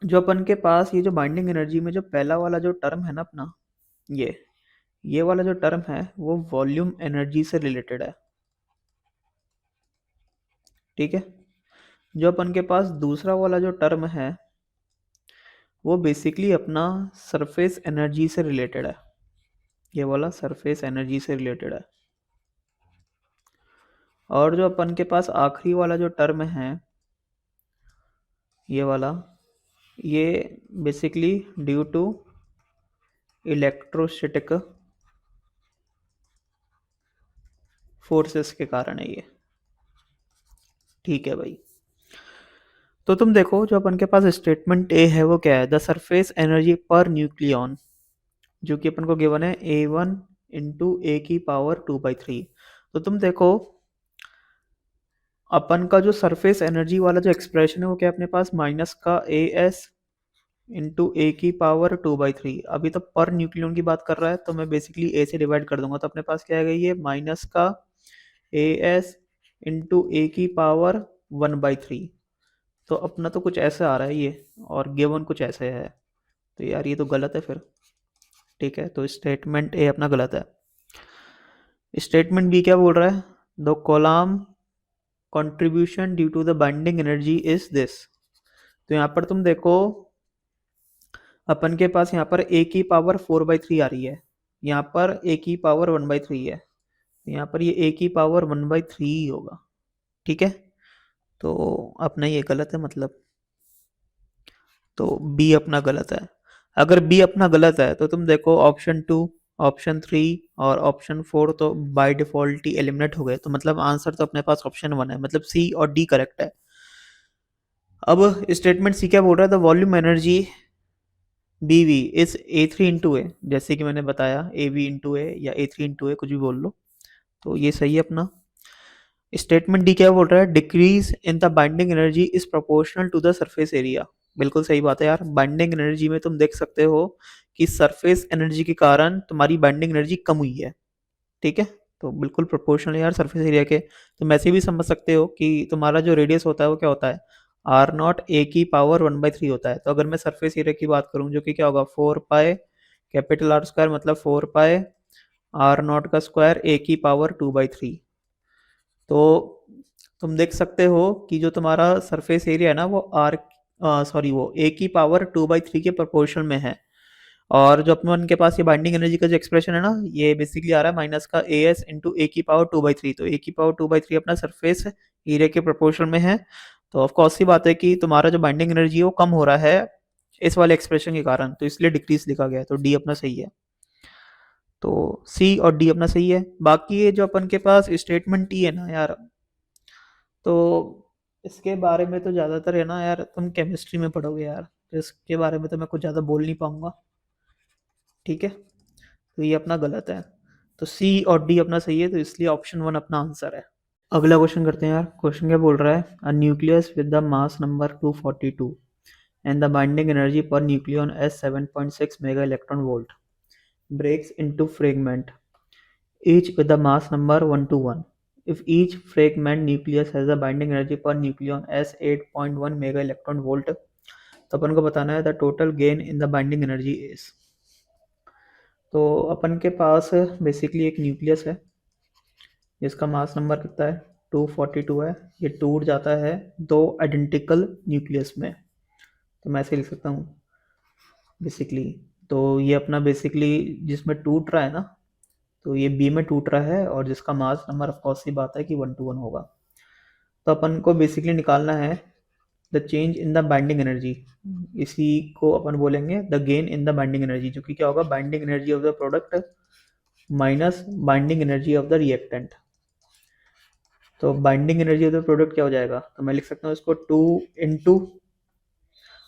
जो अपन के पास ये जो बाइंडिंग एनर्जी में जो पहला वाला जो टर्म है ना अपना, ये वाला जो टर्म है वो वॉल्यूम एनर्जी से रिलेटेड है। ठीक है, जो अपन के पास दूसरा वाला जो टर्म है वो बेसिकली अपना सरफेस एनर्जी से रिलेटेड है। ये वाला सरफेस एनर्जी से रिलेटेड है। और जो अपन के पास आखिरी वाला जो टर्म है ये वाला, ये basically due to electrostatic forces के कारण है ये। ठीक है भाई। तो तुम देखो जो अपन के पास स्टेटमेंट ए है वो क्या है, the surface energy per nucleon, जो कि अपन को गिवन है A1 इंटू ए की पावर 2/3। तो तुम देखो अपन का जो सरफेस एनर्जी वाला जो एक्सप्रेशन है वो क्या है अपने पास, माइनस का AS इंटू ए की पावर 2/3। अभी तो पर न्यूक्लियन की बात कर रहा है तो मैं बेसिकली ए से डिवाइड कर दूंगा, तो अपने पास क्या आ गई है माइनस का AS इंटू ए की पावर 1/3। तो अपना तो कुछ ऐसा आ रहा है ये, और गिवन कुछ ऐसे है, तो यार ये तो गलत है फिर। ठीक है, तो स्टेटमेंट ए अपना गलत है। स्टेटमेंट बी क्या बोल रहा है, the Coulomb contribution due to the binding energy is this. तो यहाँ पर तुम देखो अपन के पास यहाँ पर ए की पावर 4/3 आ रही है, यहाँ पर ए की पावर 1/3 है, यहाँ पर ये ए की पावर 1/3 ही होगा। ठीक है, तो अपना ये गलत है मतलब, तो बी अपना गलत है। अगर बी अपना गलत है तो तुम देखो ऑप्शन 2, ऑप्शन 3 और ऑप्शन 4 तो बाय डिफॉल्ट ही एलिमिनेट हो गए, तो मतलब आंसर तो अपने पास ऑप्शन 1 है, मतलब सी और डी करेक्ट है। अब स्टेटमेंट सी क्या बोल रहा है, the volume energy B V is A3 into A, जैसे कि मैंने बताया AV इंटू ए या A3 इंटू ए कुछ भी बोल लो, तो ये सही है अपना। स्टेटमेंट डी क्या बोल रहा है, decrease in the binding energy is proportional to the surface area. बिल्कुल सही बात है यार, बाइंडिंग एनर्जी में तुम देख सकते हो कि सरफेस एनर्जी के कारण तुम्हारी बाइंडिंग एनर्जी कम हुई है। ठीक है, तो बिल्कुल प्रोपोर्शनल है यार सरफेस एरिया के। तुम ऐसे भी समझ सकते हो कि तुम्हारा जो रेडियस होता है वो क्या होता है, R0 ए की पावर 1/3 होता है। तो अगर मैं सरफेस एरिया की बात करूं जो कि क्या होगा 4 पाई कैपिटल R स्क्वायर, मतलब 4 पाई R0 का स्क्वायर ए की पावर 2/3। तो तुम देख सकते हो कि जो तुम्हारा सरफेस एरिया है ना वो वो ए की पावर 2/3 के प्रोपोर्शन में है। और जो अपन के पास ये बाइंडिंग एनर्जी का जो एक्सप्रेशन है ना, ये बेसिकली आ रहा है माइनस का AS इंटू ए की पावर 2/3। तो ए की पावर 2/3 अपना सरफेस एरिया के प्रोपोर्शन में है, तो ऑफकोर्स सी बात है कि तुम्हारा जो बाइंडिंग एनर्जी है वो कम हो रहा है इस वाले एक्सप्रेशन के कारण, तो इसलिए डिक्रीज लिखा गया है, तो डी अपना सही है। तो सी और डी अपना सही है। बाकी ये जो अपन के पास स्टेटमेंट टी है ना यार, तो इसके बारे में तो ज़्यादातर है ना यार तुम केमिस्ट्री में पढ़ोगे यार, तो इसके बारे में तो मैं कुछ ज़्यादा बोल नहीं पाऊंगा। ठीक है, तो ये अपना गलत है, तो सी और डी अपना सही है, तो इसलिए ऑप्शन 1 अपना आंसर है। अगला क्वेश्चन करते हैं यार। क्वेश्चन क्या बोल रहा है, a nucleus with the mass number 242 and the binding energy per nucleon is 7.6 mega electron volt breaks into fragment each with the mass number 1 to 1 if each fragment nucleus has a binding energy per nucleon as 8.1 mega electron volt। तो अपन को बताना है the total gain in the binding energy is. तो अपन के पास basically एक nucleus है जिसका mass number कितना है 242 है, ये टूट जाता है दो आइडेंटिकल न्यूक्लियस में, तो मैं ऐसे लिख सकता हूँ बेसिकली। तो ये अपना बेसिकली जिसमें टूट रहा है ना, तो ये बी में टूट रहा है और जिसका मास नंबर ऑफकोर्स सी बात है कि 1 to 1 होगा। तो अपन को बेसिकली निकालना है the change in the binding energy, इसी को अपन बोलेंगे the gain in the binding energy, जो कि क्या होगा binding energy of the product minus binding energy of the reactant. तो binding energy of the product क्या हो जाएगा, तो मैं लिख सकता हूँ इसको 2 इंटू,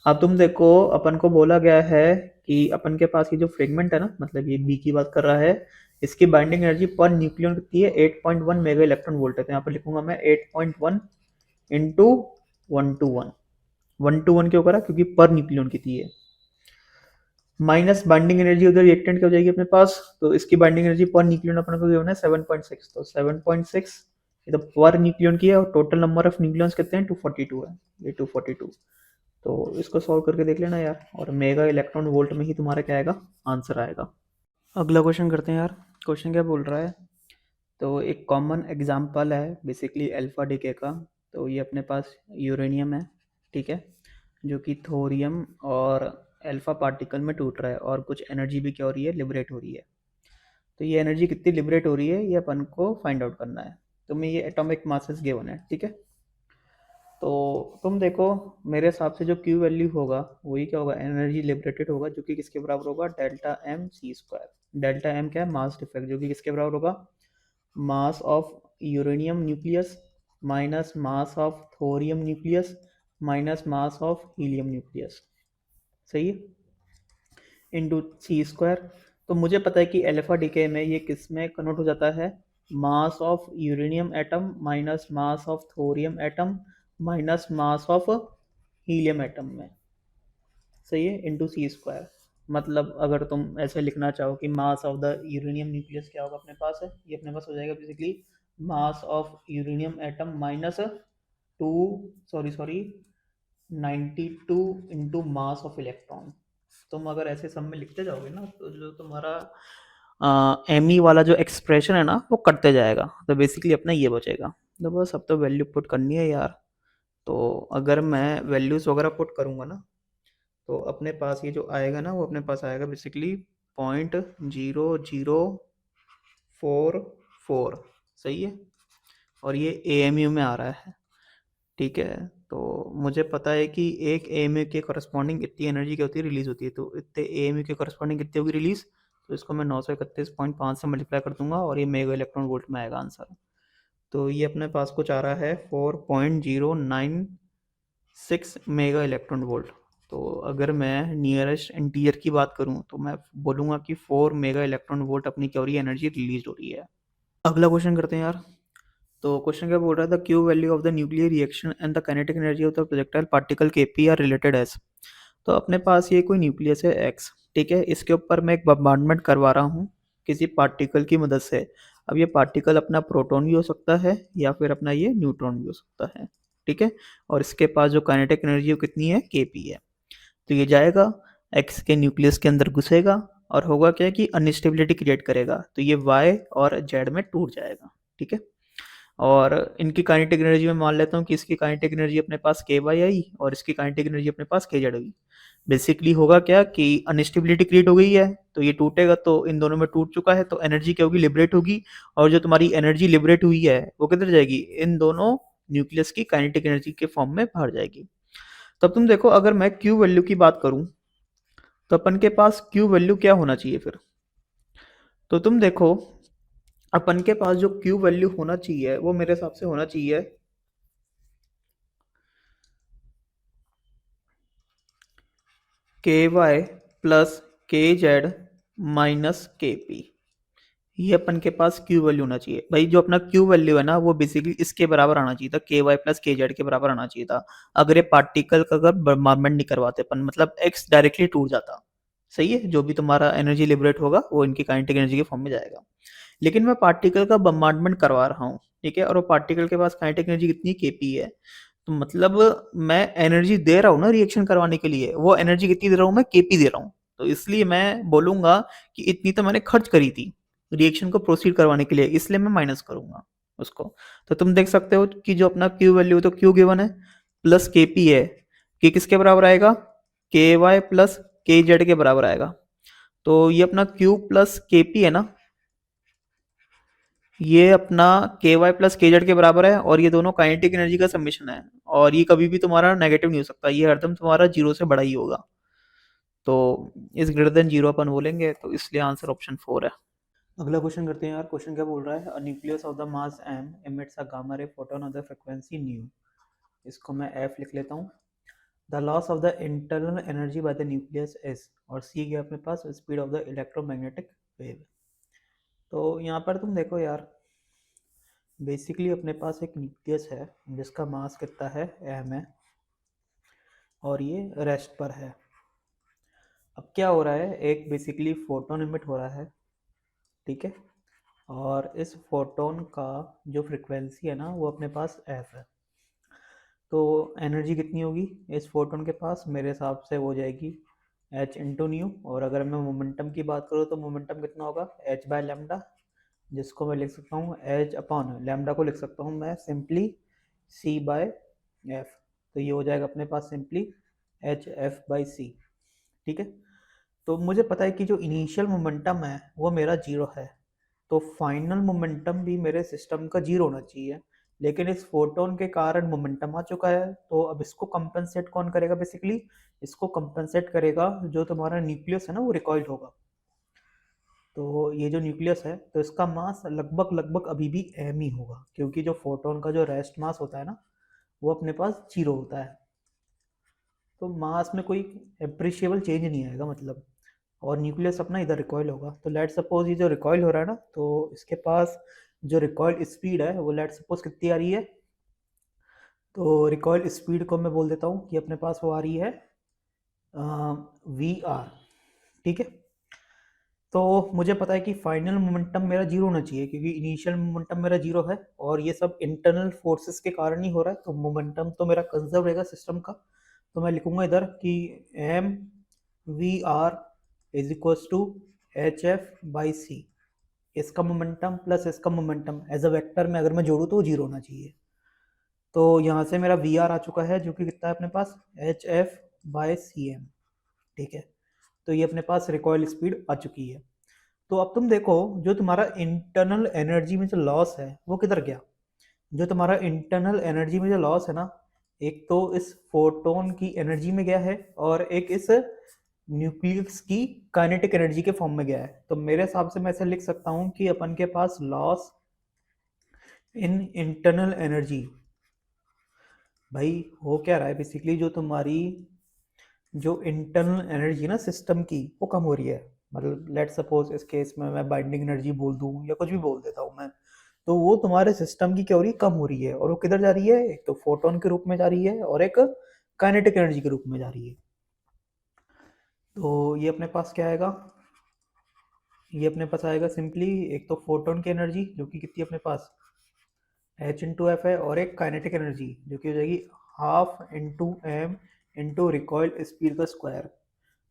अब तुम देखो अपन को बोला गया है कि अपन के पास ये जो फ्रेगमेंट है ना, मतलब ये बी की बात कर रहा है, इसकी बाइंडिंग एनर्जी पर न्यूक्लियन कितनी है 8.1 मेगा इलेक्ट्रॉन वोल्ट है। तो यहाँ पर लिखूंगा मैं 8.1 इंटू 1 to 1, 1 to 1 क्यों करा, क्योंकि पर न्यूक्लियन कितनी है, माइनस बाइंडिंग एनर्जी उधर रिएक्टेंट क्या हो जाएगी अपने पास, तो इसकी बाइंडिंग एनर्जी पर न्यूक्लियन अपन को गिवन है 7.6, तो 7.6 ये तो पर न्यूक्लियन की है, और टोटल नंबर ऑफ न्यूक्लियंस कितने हैं 242 है, ये 242। तो इसको सॉल्व करके देख लेना यार, और मेगा इलेक्ट्रॉन वोल्ट में ही तुम्हारा क्या आएगा आंसर आएगा। अगला क्वेश्चन करते हैं यार। क्वेश्चन क्या बोल रहा है, तो एक कॉमन एग्जांपल है बेसिकली अल्फा डीके का। तो ये अपने पास यूरेनियम है, ठीक है, जो कि थोरियम और अल्फा पार्टिकल में टूट रहा है, और कुछ एनर्जी भी क्या हो रही है लिबरेट हो रही है। तो ये एनर्जी कितनी लिबरेट हो रही है ये अपन को फाइंड आउट करना है। तो मैं ये एटॉमिक मासेस गिवन है, ठीक है। तो तुम देखो मेरे हिसाब से जो क्यू वैल्यू होगा वही क्या होगा एनर्जी लिबरेटेड होगा, जो कि किसके बराबर होगा delta M C square. Delta m क्या है मास डिफेक्ट, जो कि किसके बराबर होगा mass of uranium nucleus minus mass of thorium nucleus minus mass of helium nucleus, सही है, इंटू सी स्क्वायर। तो मुझे पता है कि अल्फा डीके में ये किस में कन्वर्ट हो जाता है, मास of uranium atom minus mass of thorium atom minus mass of helium atom में, सही है, इंटू सी स्क्वायर। मतलब अगर तुम ऐसे लिखना चाहो कि mass of the uranium nucleus क्या होगा अपने पास है, ये अपने पास हो जाएगा basically mass of uranium atom minus two sorry 92 into mass of electron. तुम अगर ऐसे सब में लिखते जाओगे ना तो जो तुम्हारा एम ई वाला जो एक्सप्रेशन है ना वो कटते जाएगा, तो बेसिकली अपना ये बचेगा। तो बस अब तो वैल्यू पुट करनी है यार। तो अगर मैं वैल्यूज़ वगैरह पुट करूँगा ना तो अपने पास ये जो आएगा ना वो अपने पास आएगा बेसिकली 0.0044, सही है, और ये AMU में आ रहा है, ठीक है। तो मुझे पता है कि एक AMU के करस्पॉन्डिंग इतनी एनर्जी क्या होती है, रिलीज होती है, तो इतने AMU के करस्पॉन्डिंग कितनी होगी रिलीज, तो इसको मैं 931.5 से मल्टीप्लाई कर दूंगा और ये मेगा इलेक्ट्रॉन वोल्ट में आएगा आंसर। तो ये अपने पास कुछ आ रहा है 4.096 मेगा इलेक्ट्रॉन वोल्ट। तो अगर मैं नियरेस्ट इंटीरियर की बात करूं तो मैं बोलूँगा कि 4 मेगा इलेक्ट्रॉन वोल्ट अपनी क्या हो रही है, एनर्जी रिलीज हो रही है। अगला क्वेश्चन करते हैं यार। तो क्वेश्चन क्या बोल रहा है, the Q value of the nuclear reaction and the kinetic energy of the projectile particle K P are related as. तो अपने पास ये कोई न्यूक्लियस है एक्स, ठीक है, इसके ऊपर मैं एक बम्बार्डमेंट करवा रहा हूँ किसी पार्टिकल की मदद से। अब ये पार्टिकल अपना प्रोटॉन भी हो सकता है या फिर अपना ये न्यूट्रॉन भी हो सकता है, ठीक है, और इसके पास जो काइनेटिक एनर्जी वो कितनी है, केपी है। तो ये जाएगा एक्स के न्यूक्लियस के अंदर घुसेगा और होगा क्या कि अनस्टेबिलिटी क्रिएट करेगा, तो ये वाई और जेड में टूट जाएगा, ठीक है। और इनकी काइनेटिक एनर्जी में मान लेता हूँ कि इसकी काइनेटिक एनर्जी अपने पास के वाई आई और इसकी काइनेटिक एनर्जी अपने पास के जेड आई। बेसिकली होगा क्या कि अनस्टेबिलिटी क्रिएट हो गई है, तो ये टूटेगा, तो इन दोनों में टूट चुका है, तो एनर्जी क्या होगी, लिबरेट होगी। और जो तुम्हारी एनर्जी लिबरेट हुई है वो किधर जाएगी, इन दोनों न्यूक्लियस की काइनेटिक एनर्जी के फॉर्म में बाहर जाएगी। तब तुम देखो अगर मैं क्यू वैल्यू की बात करूं तो अपन के पास क्यू वैल्यू क्या होना चाहिए फिर। तो तुम देखो अपन के पास जो क्यू वैल्यू होना चाहिए वो मेरे हिसाब से होना चाहिए के वाई प्लस के जेड माइनस के पी। ये अपन के पास क्यू वैल्यू होना चाहिए भाई। जो अपना क्यू वैल्यू है ना वो बेसिकली इसके बराबर आना चाहिए था, के वाई प्लस के जेड के बराबर आना चाहिए था। अगर ये पार्टिकल का अगर बम्बार्डमेंट नहीं करवाते अपन, मतलब एक्स डायरेक्टली टूट जाता, सही है, जो भी तुम्हारा एनर्जी लिबरेट होगा वो इनकी काइनेटिक एनर्जी के फॉर्म में जाएगा। लेकिन मैं पार्टिकल का बम्बार्डमेंट करवा रहा हूँ, ठीक है, और वो पार्टिकल के पास काइनेटिक एनर्जी कितनी, केपी है। तो मतलब मैं एनर्जी दे रहा हूँ ना रिएक्शन करवाने के लिए, वो एनर्जी कितनी दे रहा हूँ मैं, केपी दे रहा हूँ। तो इसलिए मैं बोलूंगा कि इतनी तो मैंने खर्च करी थी रिएक्शन को प्रोसीड करवाने के लिए, इसलिए मैं माइनस करूंगा उसको। तो तुम देख सकते हो कि जो अपना क्यू वैल्यू तो क्यू गिवन है प्लस के पी है, कि किसके बराबर आएगा, के वाई प्लस के जेड के बराबर आएगा। तो ये अपना क्यू प्लस के पी है ना, ये अपना के वाई प्लस के जेड के बराबर है, और ये दोनों काइनेटिक एनर्जी का समेशन है, और ये कभी भी तुम्हारा नेगेटिव नहीं हो सकता, ये हरदम तुम्हारा जीरो से बड़ा ही होगा। तो इस ग्रेटर देन जीरो अपन बोलेंगे, तो इसलिए आंसर ऑप्शन 4 है। अगला क्वेश्चन करते हैं यार। क्वेश्चन क्या बोल रहा है, a nucleus of the mass m emits a gamma ray photon of the frequency nu। इसको मैं f लिख लेता हूँ। The loss of the internal energy by the nucleus is, और c क्या अपने पास, speed of the electromagnetic wave. तो यहाँ पर तुम देखो यार, बेसिकली अपने पास एक न्यूक्लियस है जिसका मास कितना है, m है, और ये रेस्ट पर है। अब क्या हो रहा है, एक बेसिकली फोटोन इमिट हो रहा है, ठीक है, और इस फोटोन का जो फ्रिक्वेंसी है ना वो अपने पास f है। तो एनर्जी कितनी होगी इस फोटोन के पास, मेरे हिसाब से हो जाएगी h इंटू न्यू। और अगर मैं मोमेंटम की बात करूँ तो मोमेंटम कितना होगा, h बाय लैम्डा, जिसको मैं लिख सकता हूँ h अपॉन लैम्डा को लिख सकता हूँ मैं सिंपली c बाय एफ। तो ये हो जाएगा अपने पास सिंपली एच एफ बाई सी, ठीक है। तो मुझे पता है कि जो इनिशियल मोमेंटम है वो मेरा जीरो है, तो फाइनल मोमेंटम भी मेरे सिस्टम का जीरो होना चाहिए। लेकिन इस फोटोन के कारण मोमेंटम आ चुका है, तो अब इसको कंपनसेट कौन करेगा, बेसिकली इसको कंपनसेट करेगा जो तुम्हारा न्यूक्लियस है ना वो रिकॉइल्ड होगा। तो ये जो न्यूक्लियस है तो इसका मास लगभग लगभग अभी भी m ही होगा, क्योंकि जो फोटोन का जो रेस्ट मास होता है ना वो अपने पास 0 होता है, तो मास में कोई एप्रिशिएबल चेंज नहीं आएगा मतलब। और न्यूक्लियस अपना इधर रिकॉइल होगा, तो लेट सपोज ये जो रिकॉइल हो रहा है ना, तो इसके पास जो रिकॉइल स्पीड है वो लेट सपोज कितनी आ रही है, तो रिकॉइल स्पीड को मैं बोल देता हूँ कि अपने पास वो आ रही है VR, ठीक है। तो मुझे पता है कि फाइनल मोमेंटम मेरा जीरो होना चाहिए, क्योंकि इनिशियल मोमेंटम मेरा जीरो है और ये सब इंटरनल फोर्सेस के कारण ही हो रहा है, तो मोमेंटम तो मेरा कंजर्व रहेगा सिस्टम का। तो मैं लिखूंगा इधर कि mvr is equals to hf/c, इसका मोमेंटम प्लस इसका मोमेंटम एज अ वेक्टर में अगर मैं जोड़ूँ तो वो जीरो होना चाहिए। तो यहाँ से मेरा VR आ चुका है जो कि कितना है अपने पास hf/cm, ठीक है। तो ये अपने पास रिकॉइल स्पीड आ चुकी है। तो अब तुम देखो जो तुम्हारा इंटरनल एनर्जी में जो लॉस है वो किधर गया। जो तुम्हारा इंटरनल एनर्जी में जो लॉस है ना, एक तो इस फोटोन की एनर्जी में गया है और एक इस न्यूक्लियस की काइनेटिक एनर्जी के फॉर्म में गया है। तो मेरे हिसाब से मैं ऐसे लिख सकता हूँ कि अपन के पास लॉस इन इंटरनल एनर्जी, भाई हो क्या रहा है बेसिकली, जो तुम्हारी जो इंटरनल एनर्जी ना सिस्टम की वो कम हो रही है। मतलब लेट सपोज इस केस में मैं बाइंडिंग एनर्जी बोल दूं या कुछ भी बोल देता हूँ मैं, तो वो तुम्हारे सिस्टम की क्या हो रही है, कम हो रही है। और वो किधर जा रही है, एक तो फोटोन के रूप में जा रही है और एक काइनेटिक एनर्जी के रूप में जा रही है। तो ये अपने पास क्या आएगा, ये अपने पास आएगा सिंपली एक तो फोटोन की एनर्जी जो कि कितनी अपने पास h/f है, और एक काइनेटिक एनर्जी जो कि हो जाएगी half into m into recoil speed का स्क्वायर,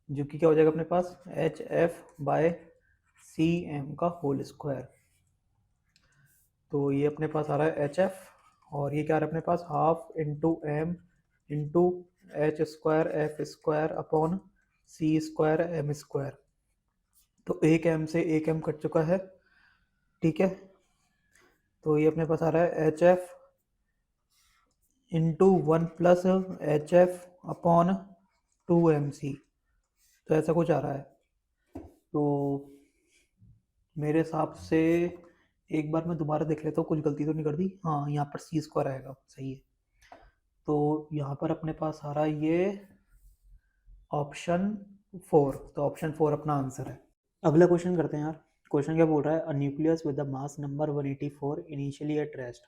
जो कि क्या हो जाएगा अपने पास hf/cm का होल स्क्वायर। तो ये अपने पास आ रहा है hf, और ये क्या आ रहा है अपने पास half into m into h²f² upon c²m²। तो एक m से एक m कट चुका है, ठीक है। तो ये अपने पास आ रहा है hf into 1 plus hf upon 2mc, तो ऐसा कुछ आ रहा है। तो मेरे हिसाब से एक बार मैं दोबारा देख लेता हूँ कुछ गलती तो नहीं कर दी, हाँ यहाँ पर c² आएगा, सही है। तो यहाँ पर अपने पास आ रहा है ये ऑप्शन 4, तो ऑप्शन 4 अपना आंसर है। अगला क्वेश्चन करते हैं यार। क्वेश्चन क्या बोल रहा है, a nucleus with the mass number 184 initially at rest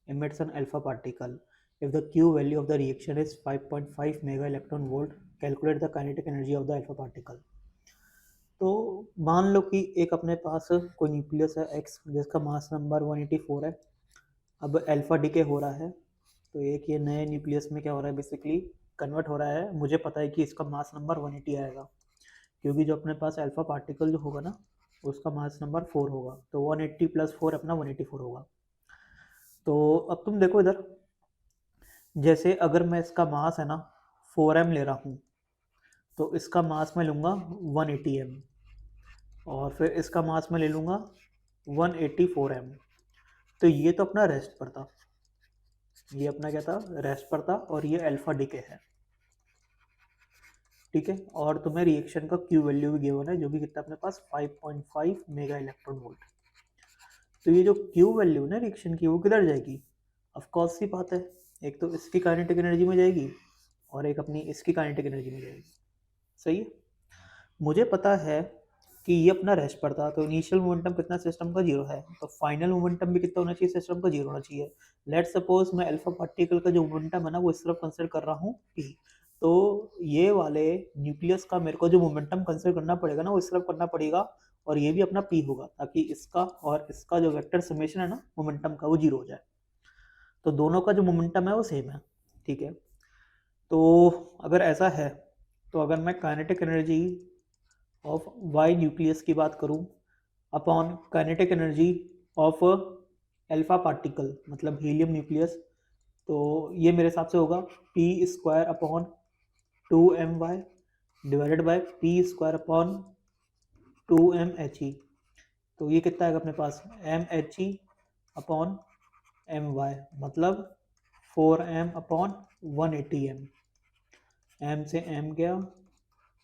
emits an alpha particle. If the Q value of the reaction is 5.5 mega electron volt, calculate the kinetic energy of the alpha particle. तो मान लो कि एक अपने पास कोई nucleus है x जिसका mass number 184 है। अब अल्फा डीके हो रहा है, तो एक ये नए न्यूक्लियस में क्या हो रहा है बेसिकली कन्वर्ट हो रहा है। मुझे पता है कि इसका मास नंबर 180 आएगा, क्योंकि जो अपने पास अल्फा पार्टिकल जो होगा ना उसका मास नंबर 4 होगा, तो 180 प्लस 4 अपना 184 होगा। तो अब तुम देखो इधर, जैसे अगर मैं इसका मास है ना 4m ले रहा हूँ, तो इसका मास मैं लूँगा 180m, और फिर इसका मास मैं ले लूँगा 184m। तो ये तो अपना रेस्ट पर था, ये अपना क्या था, रेस्ट पर था, और ये अल्फा डीके है, ठीक है। और तुम्हें रिएक्शन का क्यू वैल्यू भी गिवन है जो कि कितना अपने पास 5.5 मेगा इलेक्ट्रॉन वोल्ट। तो ये जो क्यू वैल्यू है ना रिएक्शन की वो किधर जाएगी, ऑफ कोर्स सी बात है, एक तो इसकी काइनेटिक एनर्जी में जाएगी और एक अपनी इसकी काइनेटिक एनर्जी में जाएगी, सही है। मुझे पता है कि ये अपना रेस्ट पर था, तो इनिशियल मोमेंटम कितना सिस्टम का जीरो है, तो फाइनल मोमेंटम भी कितना होना चाहिए सिस्टम का, जीरो होना चाहिए। लेट सपोज मैं अल्फा पार्टिकल का जो मोमेंटम है ना वो इस तरफ कंसिडर कर रहा हूँ p, तो ये वाले न्यूक्लियस का मेरे को जो मोमेंटम कंसिडर करना पड़ेगा ना वो इस तरफ करना पड़ेगा, और ये भी अपना p होगा, ताकि इसका और इसका जो वेक्टर समेशन है ना मोमेंटम का वो जीरो हो जाए। तो दोनों का जो मोमेंटम है वो सेम है, ठीक है। तो अगर ऐसा है, तो अगर मैं kinetic energy of Y nucleus की बात करूं upon kinetic energy of alpha particle मतलब हीलियम न्यूक्लियस, तो ये मेरे हिसाब से होगा p² upon 2my divided by p² upon 2mhe। तो ये कितना आएगा अपने पास mhe अपॉन my, मतलब 4m अपॉन 180m, m से m गया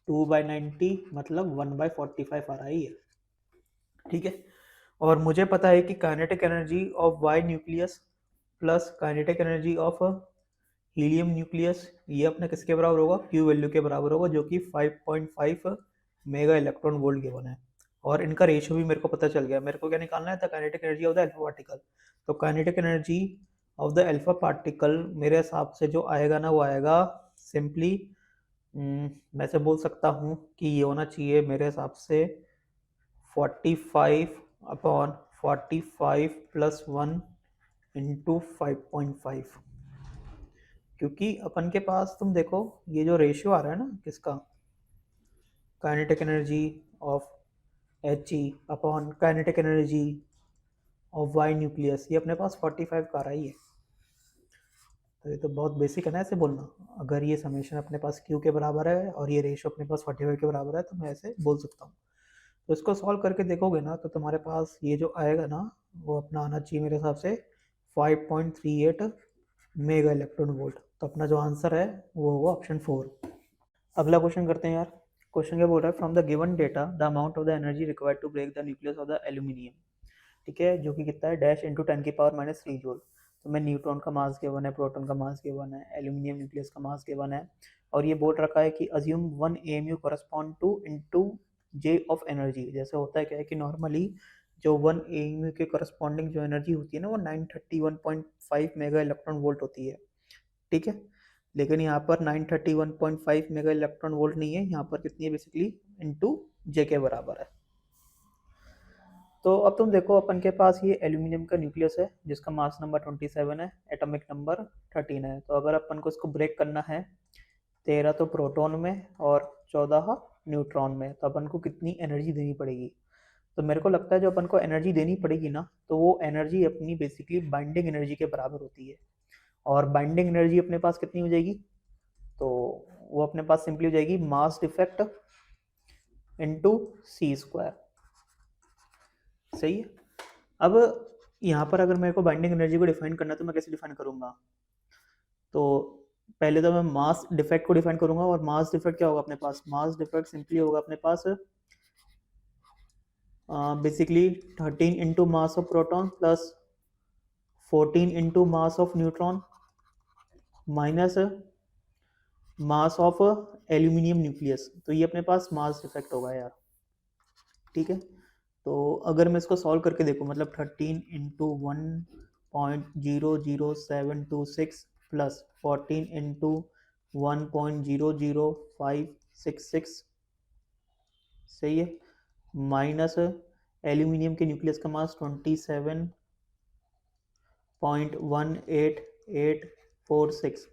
2/90 मतलब 1/45 आ रहा है ये। ठीक है। और मुझे पता है कि kinetic energy of Y nucleus plus kinetic energy of helium nucleus, ये अपने किसके बराबर होगा, क्यू वैल्यू के बराबर होगा, जो कि 5.5 मेगा इलेक्ट्रॉन वोल्ट गिवन है। और इनका रेशियो भी मेरे को पता चल गया। मेरे को क्या निकालना है, the kinetic energy of the alpha particle. तो kinetic energy of the alpha particle मेरे हिसाब से जो आएगा ना, वो आएगा सिंपली, मैं से बोल सकता हूँ कि ये होना चाहिए मेरे हिसाब से 45/45 प्लस 1 इंटू 5.5। क्योंकि अपन के पास तुम देखो, ये जो रेशियो आ रहा है ना किसका, kinetic energy of H E upon kinetic energy of Y nucleus, ये अपने पास 45 का आ रहा ही है। तो ये तो बहुत बेसिक है ना ऐसे बोलना। अगर ये समेशन अपने पास क्यू के बराबर है और ये रेशियो अपने पास 45 के बराबर है, तो मैं ऐसे बोल सकता हूँ। तो इसको सॉल्व करके देखोगे ना, तो तुम्हारे पास ये जो आएगा ना, वो अपना आना चाहिए मेरे हिसाब से 5.38 मेगा इलेक्ट्रॉन वोल्ट। तो अपना जो आंसर है वो होगा ऑप्शन 4। अगला क्वेश्चन करते हैं यार। क्वेश्चन क्या बोल रहा है, from the given data the amount of the energy required to break the nucleus of the aluminium. ठीक है, जो कि कितना है, डैश इंटू 10⁻³ जूल। तो मैं न्यूट्रॉन का मास गिवन है, प्रोटॉन का मास गिवन है, एल्यूमिनियम न्यूक्लियस का मास गिवन है, और ये बोल रखा है कि assume 1 AMU correspond two into J of energy. जैसे होता है क्या है कि नॉर्मली जो 1 AMU के करस्पॉन्डिंग जो एनर्जी होती है ना, वो 931.5 मेगा इलेक्ट्रॉन वोल्ट होती है। ठीक है, लेकिन यहाँ पर 931.5 मेगा इलेक्ट्रॉन वोल्ट नहीं है, यहाँ पर कितनी है बेसिकली इंटू जे के बराबर है। तो अब तुम देखो, अपन के पास ये एल्यूमिनियम का न्यूक्लियस है जिसका मास नंबर 27 है, एटॉमिक नंबर 13 है। तो अगर अपन को इसको ब्रेक करना है, 13 तो प्रोटॉन में और 14 न्यूट्रॉन में, तो अपन को कितनी एनर्जी देनी पड़ेगी। तो मेरे को लगता है जो अपन को एनर्जी देनी पड़ेगी ना, तो वो एनर्जी अपनी बेसिकली बाइंडिंग एनर्जी के बराबर होती है। और बाइंडिंग एनर्जी अपने पास कितनी हो जाएगी, तो वो अपने पास सिंपली हो जाएगी मास डिफेक्ट इंटू C²। सही है। अब यहाँ पर अगर मेरे को बाइंडिंग एनर्जी को डिफाइन करना है, तो मैं कैसे डिफाइन करूँगा, तो पहले तो मैं मास डिफेक्ट को डिफाइन करूँगा। और मास डिफेक्ट क्या होगा अपने पास, मास डिफेक्ट सिंपली होगा अपने पास basically 13 into mass of proton plus 14 into mass of neutron minus mass of aluminium nucleus. तो ये अपने पास मास डिफेक्ट होगा यार। ठीक है, तो अगर मैं इसको सॉल्व करके देखूँ, मतलब 13 इंटू 1.00726 प्लस 14 इंटू 1.00566, सही है, माइनस एल्यूमिनियम के न्यूक्लियस का मास 27.18846।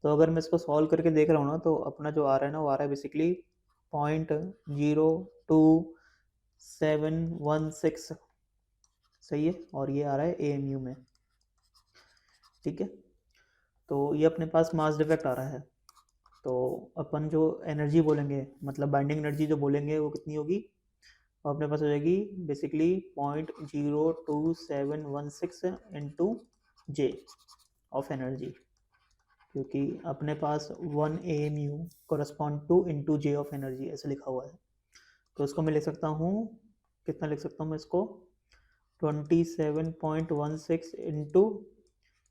तो अगर मैं इसको सॉल्व करके देख रहा हूँ ना, तो अपना जो आ रहा है ना, वो आ रहा है बेसिकली 0.02716, सही है, और ये आ रहा है AMU में। ठीक है, तो ये अपने पास मास डिफेक्ट आ रहा है। तो अपन जो एनर्जी बोलेंगे, मतलब बाइंडिंग एनर्जी जो बोलेंगे, वो कितनी होगी, वो अपने पास हो जाएगी basically 0.02716 into J of energy, क्योंकि अपने पास 1 AMU correspond two into J of energy ऐसे लिखा हुआ है। तो इसको मैं लिख सकता हूँ, कितना लिख सकता हूँ मैं इसको, 27.16 इंटू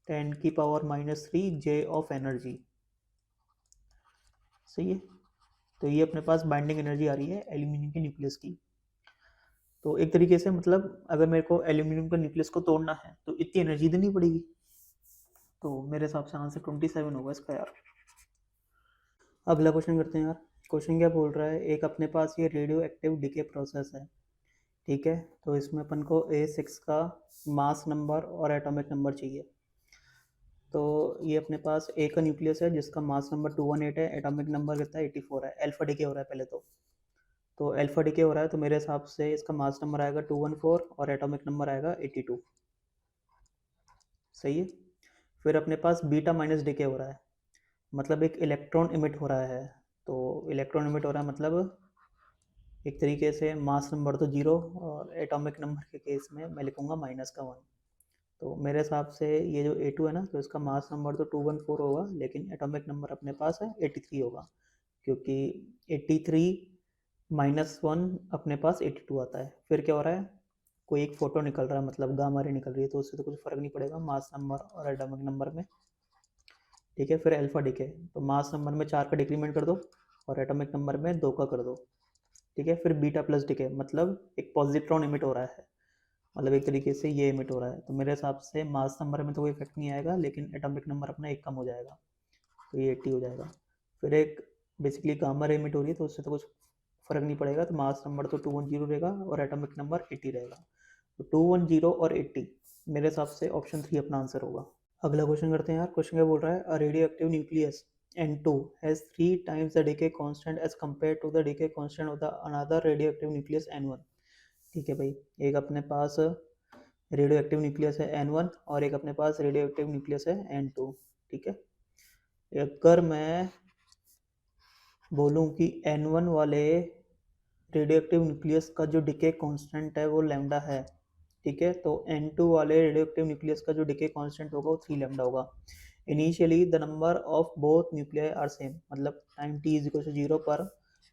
10⁻³ जे ऑफ एनर्जी। सही है, तो ये अपने पास बाइंडिंग एनर्जी आ रही है एल्यूमिनियम के न्यूक्लियस की। तो एक तरीके से मतलब अगर मेरे को एल्यूमिनियम के न्यूक्लियस को तोड़ना है, तो इतनी एनर्जी देनी पड़ेगी। तो मेरे हिसाब से आंसर 27 होगा इसका यार। अगला क्वेश्चन करते हैं यार। क्वेश्चन क्या बोल रहा है, एक अपने पास ये रेडियो एक्टिव डिके प्रोसेस है। ठीक है, तो इसमें अपन को A6 का मास नंबर और एटॉमिक नंबर चाहिए। तो ये अपने पास ए का न्यूक्लियस है जिसका मास नंबर 218 है, एटॉमिक नंबर कितना है 84 है, अल्फा डीके हो रहा है पहले तो अल्फा डीके हो रहा है, तो मेरे हिसाब से इसका मास नंबर आएगा 214 और एटॉमिक नंबर आएगा 82। सही है। फिर अपने पास बीटा माइनस डीके हो रहा है, मतलब एक इलेक्ट्रॉन इमिट हो रहा है। तो इलेक्ट्रॉन इमिट हो रहा है मतलब एक तरीके से मास नंबर तो 0, और एटॉमिक नंबर के केस में मैं लिखूंगा -1। तो मेरे हिसाब से ये जो A2 है ना, तो इसका मास नंबर तो 214 होगा, लेकिन एटॉमिक नंबर अपने पास है 83 होगा, क्योंकि 83 -1 अपने पास 82 आता है। फिर क्या हो रहा है, कोई एक फोटो निकल रहा है, मतलब गामा रे निकल रही है, तो उससे तो कुछ फर्क नहीं पड़ेगा मास नंबर और एटॉमिक नंबर में, ठीक है। फिर अल्फा डिके, तो मास नंबर में 4 का डिक्रीमेंट कर दो और एटॉमिक नंबर में 2 का कर दो, ठीक है। फिर बीटा प्लस डिके, मतलब एक पॉजिट्रॉन इमिट हो रहा है, मतलब एक तरीके से ये इमिट हो रहा है, तो मेरे हिसाब से मास नंबर में तो कोई इफेक्ट नहीं आएगा, लेकिन एटॉमिक नंबर अपना एक कम हो जाएगा, तो ये 80 हो जाएगा। फिर एक बेसिकली गामा रे इमिट हो रही है, तो उससे तो कुछ फर्क नहीं पड़ेगा, तो मास नंबर तो 210 रहेगा और एटॉमिक नंबर 80 रहेगा, तो 210 और 80 मेरे हिसाब से ऑप्शन 3 अपना आंसर होगा। अगला क्वेश्चन करते हैं यार। क्वेश्चन क्या बोल रहा है, a radio active nucleus N2 has 3 times the decay constant as compared to the decay constant of the another radioactive nucleus N1। ठीक है भाई, एक अपने पास रेडियो एक्टिव न्यूक्लियस है N1 और एक अपने पास रेडियो एक्टिव न्यूक्लियस है N2, ठीक है। अगर मैं बोलूं कि N1 वाले रेडियो एक्टिव न्यूक्लियस का जो डिके कांस्टेंट है वो लैम्डा है, ठीक है, तो N2 वाले रेडियो एक्टिव न्यूक्लियस का जो डिके कांस्टेंट होगा वो 3 लैम्डा होगा। Initially the number of both nuclei are same, मतलब time t is equal to 0 पर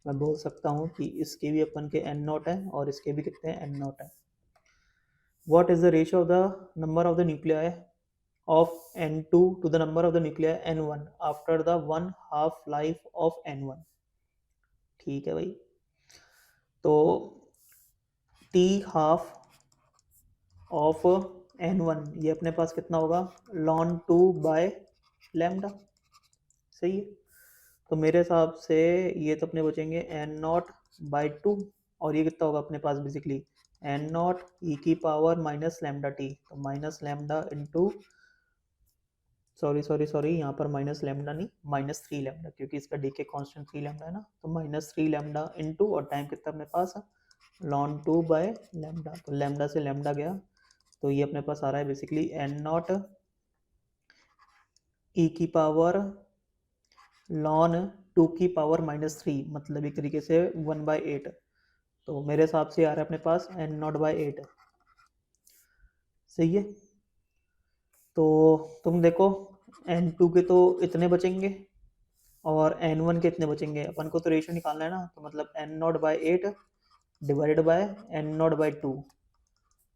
मैं बोल सकता हूँ कि इसके भी अपन के n नॉट है और इसके भी कितने n नॉट है। What is the ratio of the number of the nuclei of N2 to the number of the nuclei N1 after the 1/2 life of N1, ठीक है भाई। तो T हाफ ऑफ N1 ये अपने पास कितना होगा, ln 2 बाय लैम्डा, सही है। तो मेरे हिसाब से ये तो अपने बचेंगे n नॉट बाई 2 और ये कितना होगा अपने पास बेसिकली n नॉट ई की पावर माइनस लैम्डा टी, तो माइनस लैम्डा इंटू सॉरी यहाँ पर माइनस लैम्डा नहीं, -3 लैम्डा, क्योंकि इसका डीके कांस्टेंट 3 लैम्डा है ना, तो -3 लैम्डा इंटू और टाइम कितना अपने पास ln 2 बाय लैम्डा, तो लैम्डा से लैम्डा गया, तो ये अपने पास आ रहा है बेसिकली n नॉट ई की पावर ln 2 की पावर -3, मतलब एक तरीके से 1/8, तो मेरे हिसाब से आ रहा है अपने पास n नॉट बाई 8, सही है। तो तुम देखो n2 के तो इतने बचेंगे और n1 के इतने बचेंगे, अपन को तो रेशियो निकालना है ना, तो मतलब n not by 8 divided by n not by 2,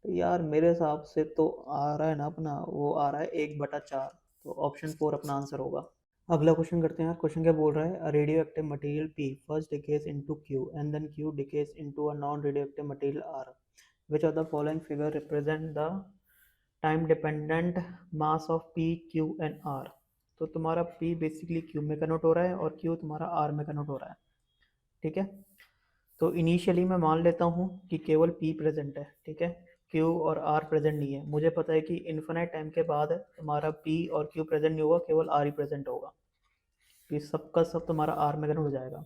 तो यार मेरे हिसाब से तो आ रहा है ना अपना, वो आ रहा है 1/4, तो ऑप्शन 4 अपना आंसर होगा। अगला क्वेश्चन करते हैं यार। क्वेश्चन क्या बोल रहा है, a radioactive material P first decays into Q and then Q decays into a non radioactive material R, which of the following figure represent the time dependent mass of P Q and R। तो तुम्हारा P basically Q में convert हो रहा है और Q तुम्हारा R में convert हो रहा है, ठीक है। तो इनिशियली मैं मान लेता हूँ कि केवल P प्रेजेंट है, ठीक है, Q और R प्रेजेंट नहीं है। मुझे पता है कि इन्फिनाइट टाइम के बाद तुम्हारा P और Q प्रेजेंट नहीं होगा, केवल R ही प्रेजेंट होगा, तो सब का सब तुम्हारा R में कन्वर्ट हो जाएगा।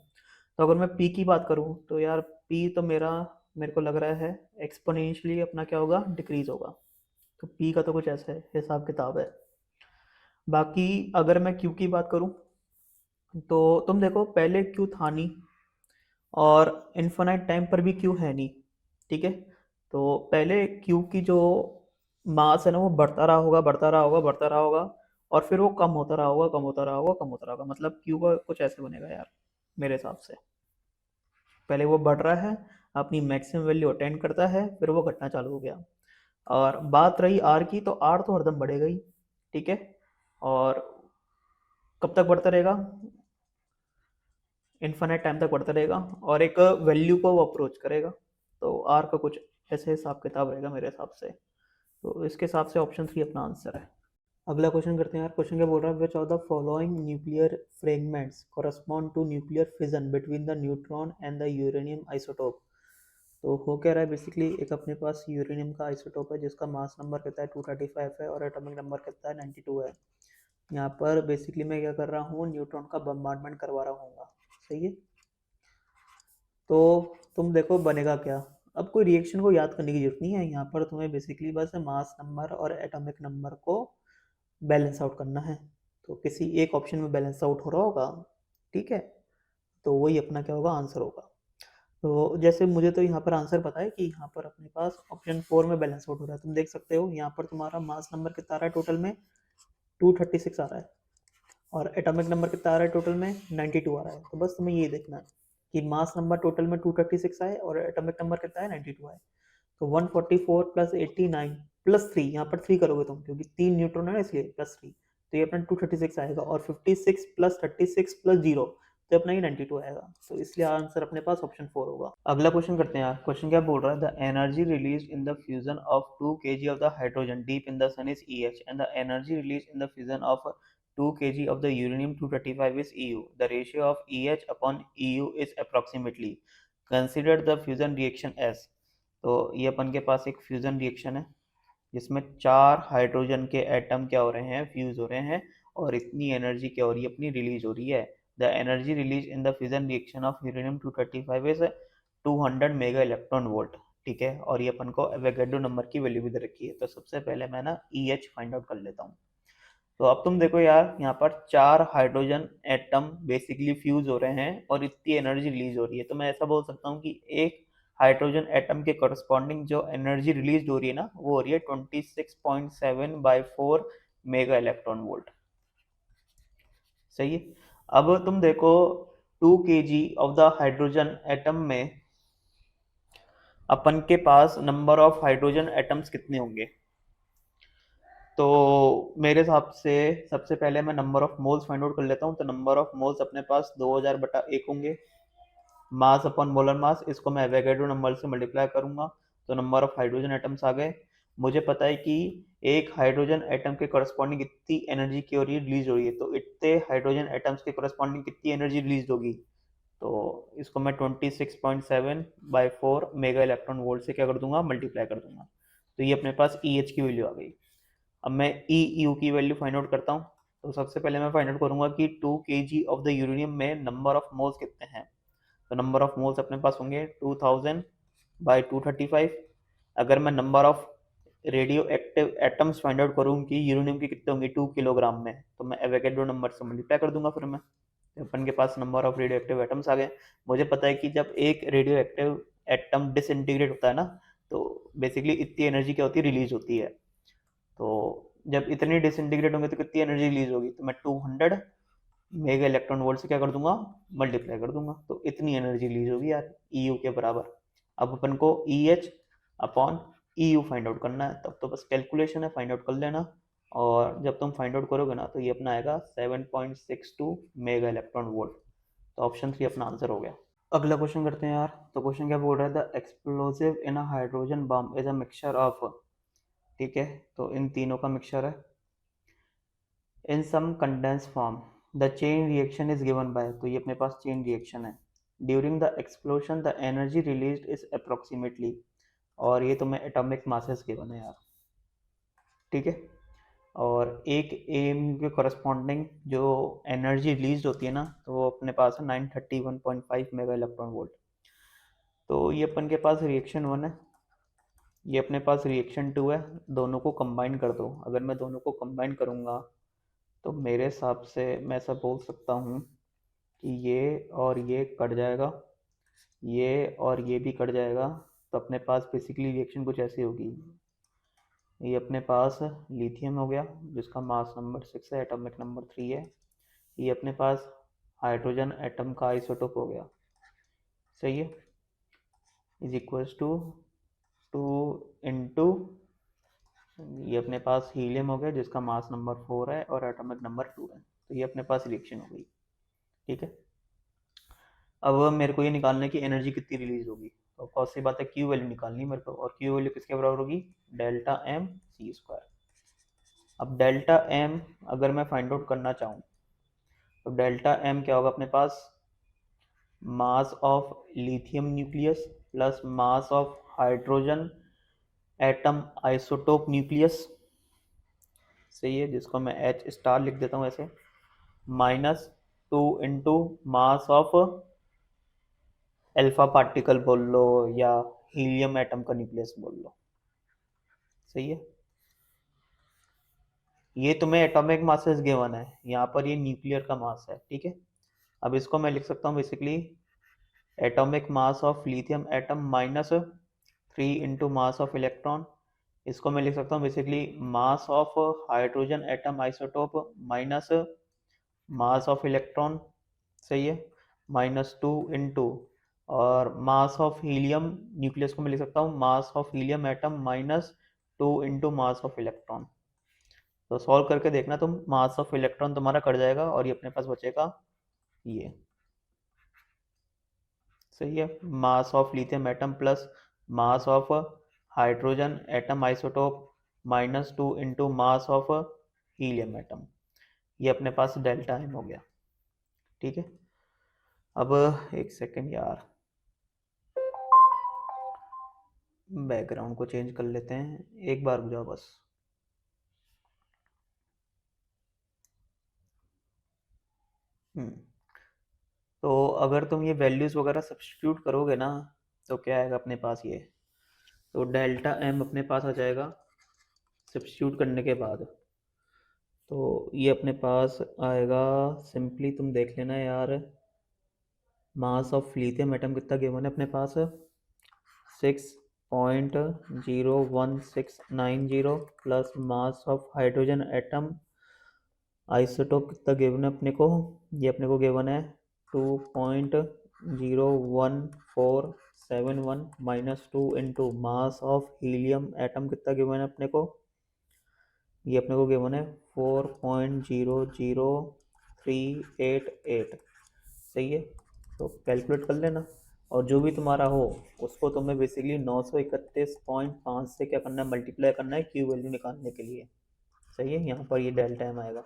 तो अगर मैं P की बात करूँ तो यार P तो मेरे को लग रहा है एक्सपोनेंशियली अपना क्या होगा, डिक्रीज होगा, तो P का तो कुछ ऐसा है हिसाब किताब है। बाकी अगर मैं Q की बात करूँ तो तुम देखो पहले Q था नहीं और इन्फिनाइट टाइम पर भी Q है नहीं, ठीक है। तो पहले Q की जो मास है ना वो बढ़ता रहा होगा, बढ़ता रहा होगा, बढ़ता रहा होगा, और फिर वो कम होता रहा होगा, कम होता रहा होगा, कम होता रहा होगा, मतलब Q का कुछ ऐसे बनेगा यार मेरे हिसाब से। पहले वो बढ़ रहा है, अपनी मैक्सिमम वैल्यू अटेंड करता है, फिर वो घटना चालू हो गया। और बात रही आर की, तो आर तो हरदम बढ़ेगा ही, ठीक है, और कब तक बढ़ता रहेगा, इन्फिनिट टाइम तक बढ़ता रहेगा, और एक वैल्यू को वो अप्रोच करेगा, तो आर का कुछ ऐसे हिसाब किताब रहेगा मेरे हिसाब से, तो इसके हिसाब से ऑप्शन 3 अपना आंसर है। अगला क्वेश्चन करते हैं यार। क्वेश्चन क्या बोल रहा है, which of the following nuclear fragments correspond to nuclear fission between the neutron and the uranium isotope. तो हो क्या रहा है बेसिकली, एक अपने पास यूरेनियम का आइसोटोप है जिसका मास नंबर कितना है 235 है और एटॉमिक नंबर कितना है 92 है। यहाँ पर बेसिकली मैं क्या कर रहा हूँ, न्यूट्रॉन का बम्बार्डमेंट करवा रहा हूँ, सही है। तो तुम देखो बनेगा क्या, अब कोई रिएक्शन को याद करने की जरूरत नहीं है, यहाँ पर तुम्हें बेसिकली बस मास नंबर और एटॉमिक नंबर को बैलेंस आउट करना है, तो किसी एक ऑप्शन में बैलेंस आउट हो रहा होगा, ठीक है, तो वही अपना क्या होगा, आंसर होगा। तो जैसे मुझे तो यहाँ पर आंसर पता है कि यहाँ पर अपने पास ऑप्शन 4 में बैलेंस आउट हो रहा है। तुम देख सकते हो यहाँ पर तुम्हारा मास नंबर कितना आ रहा है टोटल में 236 आ रहा है और एटॉमिक नंबर कितना आ रहा है टोटल में 92 आ रहा है। तो बस तुम्हें ये देखना है कि मास नंबर टोटल में 236 आए और एटॉमिक नंबर कितना है 92 आए। तो 144 प्लस 89 प्लस 3, यहाँ पर 3 करोगे तुम क्योंकि 3 न्यूट्रॉन है ना इसलिए प्लस 3, तो ये अपना 236 आएगा, और 56 प्लस 36 प्लस 0 तो अपना ये 92 आएगा, तो इसलिए आंसर अपने पास ऑप्शन 4 होगा। अगला क्वेश्चन करते हैं यार। क्वेश्चन क्या बोल रहा है, the energy release in the fusion of 2 kg of the hydrogen deep in the sun is EH and the energy release in the fusion of 2 kg of the uranium 235 is EU. The ratio of EH upon EU is approximately. Consider the fusion reaction as. तो ये अपन के पास एक fusion reaction है जिसमें 4 hydrogen के atom क्या हो रहे हैं, फ्यूज हो रहे हैं, और इतनी एनर्जी क्या हो रही है, अपनी रिलीज हो रही है। The energy release in the fusion reaction of uranium 235 is 200 mega electron volt. ठीक है, और ये अपन को एवोगैड्रो नंबर की वैल्यू भी दे रखी है। तो सबसे पहले मैं ना EH फाइंड आउट कर लेता हूँ। तो अब तुम देखो यार, यहाँ पर 4 हाइड्रोजन एटम बेसिकली फ्यूज हो रहे हैं और इतनी एनर्जी रिलीज हो रही है, तो मैं ऐसा बोल सकता हूँ कि एक हाइड्रोजन एटम के करस्पॉन्डिंग जो एनर्जी रिलीज हो रही है ना, वो हो रही है 26.7/4 मेगा इलेक्ट्रॉन वोल्ट। सही है। अब तुम देखो 2 kg of the hydrogen atom में अपन के पास नंबर ऑफ हाइड्रोजन एटम्स कितने होंगे। तो मेरे हिसाब से सबसे पहले मैं number of moles find out कर लेता हूँ। तो नंबर ऑफ मोल्स अपने पास 2000/1 होंगे। मास अपॉन मोलर मास, इसको मैं एवोगैड्रो नंबर से मल्टीप्लाई करूंगा, तो नंबर ऑफ हाइड्रोजन एटम्स आ गए। मुझे पता है कि एक हाइड्रोजन एटम के करस्पॉन्डिंग कितनी एनर्जी की हो रही है, रिलीज हो रही है, तो इतने हाइड्रोजन एटम्स के करस्पॉन्डिंग कितनी एनर्जी रिलीज होगी। तो इसको मैं 26.7/4 मेगा इलेक्ट्रॉन वोल्ट से क्या कर दूंगा, मल्टीप्लाई कर दूंगा। तो ये अपने पास EH की वैल्यू आ गई। अब मैं EU की वैल्यू फाइंड आउट करता हूँ। तो सबसे पहले मैं फाइंड आउट करूंगा कि 2 kg ऑफ द यूरेनियम में नंबर ऑफ मोल्स कितने हैं। तो नंबर ऑफ मोल्स अपने पास होंगे 2000/235। अगर मैं number of radioactive atoms find out करूँ कि यूरेनियम के कितने होंगे 2 किलोग्राम में, तो मैं एवोगैड्रो नंबर से मल्टीप्लाई कर दूंगा। फिर मैं अपन के पास number of radioactive atoms आ गए। मुझे पता है कि जब एक रेडियो एक्टिव एटम डिसइंटीग्रेट होता है ना, तो बेसिकली इतनी एनर्जी क्या होती है, रिलीज होती है। तो जब इतनी डिसइंटीग्रेट होंगे तो कितनी एनर्जी रिलीज होगी, तो मैं 200 मेगा इलेक्ट्रॉन वोल्ट से क्या कर दूंगा, मल्टीप्लाई कर दूंगा, तो इतनी एनर्जी रिलीज होगी यार EU के बराबर। अब अपन को EH upon EU find out करना है, तब तो बस कैलकुलेशन है, फाइंड आउट कर लेना। और जब तुम फाइंड आउट करोगे ना, तो ये अपना आएगा 7.62 मेगा इलेक्ट्रॉन वोल्ट। तो ऑप्शन 3 अपना आंसर हो गया। अगला क्वेश्चन करते हैं यार। तो क्वेश्चन क्या बोल रहा है, the explosive in a hydrogen bomb is a mixture of. ठीक है, तो इन तीनों का मिक्सचर है। In some condense form the chain reaction is given by, तो ये अपने पास चेन रिएक्शन है। During the explosion the energy released is approximately, और ये तुम्हें एटॉमिक मासेस गिवन है यार। ठीक है, और एक एम के करस्पॉन्डिंग जो एनर्जी रिलीज होती है ना, तो वो अपने पास है 931.5 मेगा इलेक्ट्रॉन वोल्ट। तो ये अपन के पास रिएक्शन 1 है, ये अपने पास रिएक्शन 2 है। दोनों को कंबाइन कर दो। अगर मैं दोनों को कंबाइन करूँगा तो मेरे हिसाब से मैं ऐसा बोल सकता हूँ कि ये और ये कट जाएगा, ये और ये भी कट जाएगा। तो अपने पास बेसिकली रिएक्शन कुछ ऐसी होगी। ये अपने पास लिथियम हो गया जिसका मास नंबर 6 है, एटॉमिक नंबर 3 है। ये अपने पास हाइड्रोजन एटम का आइसोटोप हो गया। सही है, इज इक्वल्स टू 2 इंटू ये अपने पास हीलियम हो गया जिसका मास नंबर 4 है और एटॉमिक नंबर 2 है। तो ये अपने पास रिएक्शन हो गई। ठीक है, अब मेरे को ये निकालना है कि एनर्जी कितनी रिलीज होगी। तो कौन सी बात है, क्यू वैल्यू निकालनी है मेरे को, और क्यू वैल्यू किसके बराबर होगी, डेल्टा एम सी स्क्वायर। अब डेल्टा एम अगर मैं फाइंड आउट करना चाहूँ, तो डेल्टा एम क्या होगा अपने पास, mass of lithium nucleus plus mass of hydrogen atom isotope nucleus. सही है, जिसको मैं H स्टार लिख देता हूँ ऐसे, minus 2 into mass of alpha particle बोल लो या हीलियम एटम का न्यूक्लियस बोल लो। सही है, ये तुम्हें एटॉमिक मासेस गिवन है, यहाँ पर ये न्यूक्लियर का मास है। ठीक है, अब इसको मैं लिख सकता हूँ basically atomic mass of lithium atom minus 3 into mass of electron. इसको मैं लिख सकता हूँ basically mass of hydrogen atom isotope minus mass of electron. सही है, -2 इंटू और मास ऑफ हीलियम न्यूक्लियस को मैं लिख सकता हूँ mass of helium atom minus 2 into mass of electron. तो सॉल्व करके देखना तुम, मास ऑफ इलेक्ट्रॉन तुम्हारा कट जाएगा और ये अपने पास बचेगा ये। सही है, मास of lithium atom plus mass of hydrogen atom isotope minus 2 into mass of helium atom, ये अपने पास डेल्टा एम हो गया। ठीक है, अब एक सेकेंड यार, बैकग्राउंड को चेंज कर लेते हैं, एक बार रुक जाओ बस। तो अगर तुम ये वैल्यूज वगैरह सब्स्टिट्यूट करोगे ना, तो क्या आएगा अपने पास ये, तो डेल्टा एम अपने पास आ जाएगा सब्स्टिट्यूट करने के बाद। तो ये अपने पास आएगा, सिंपली तुम देख लेना यार, मास ऑफ लिथियम एटम कितना गिवन है अपने पास, 6.01690 plus mass of hydrogen atom isotope कितना गिवन है अपने को, ये अपने को गिवन है 2.01471 minus 2 into mass of helium atom कितना गिवन है अपने को, ये अपने को गिवन है 4.00388। सही है, तो कैलकुलेट कर लेना, और जो भी तुम्हारा हो उसको तुम्हें बेसिकली 931.5 से क्या करना है, मल्टीप्लाई करना है क्यू वैल्यू निकालने के लिए। सही है, यहाँ पर ये डेल्टा एम आएगा।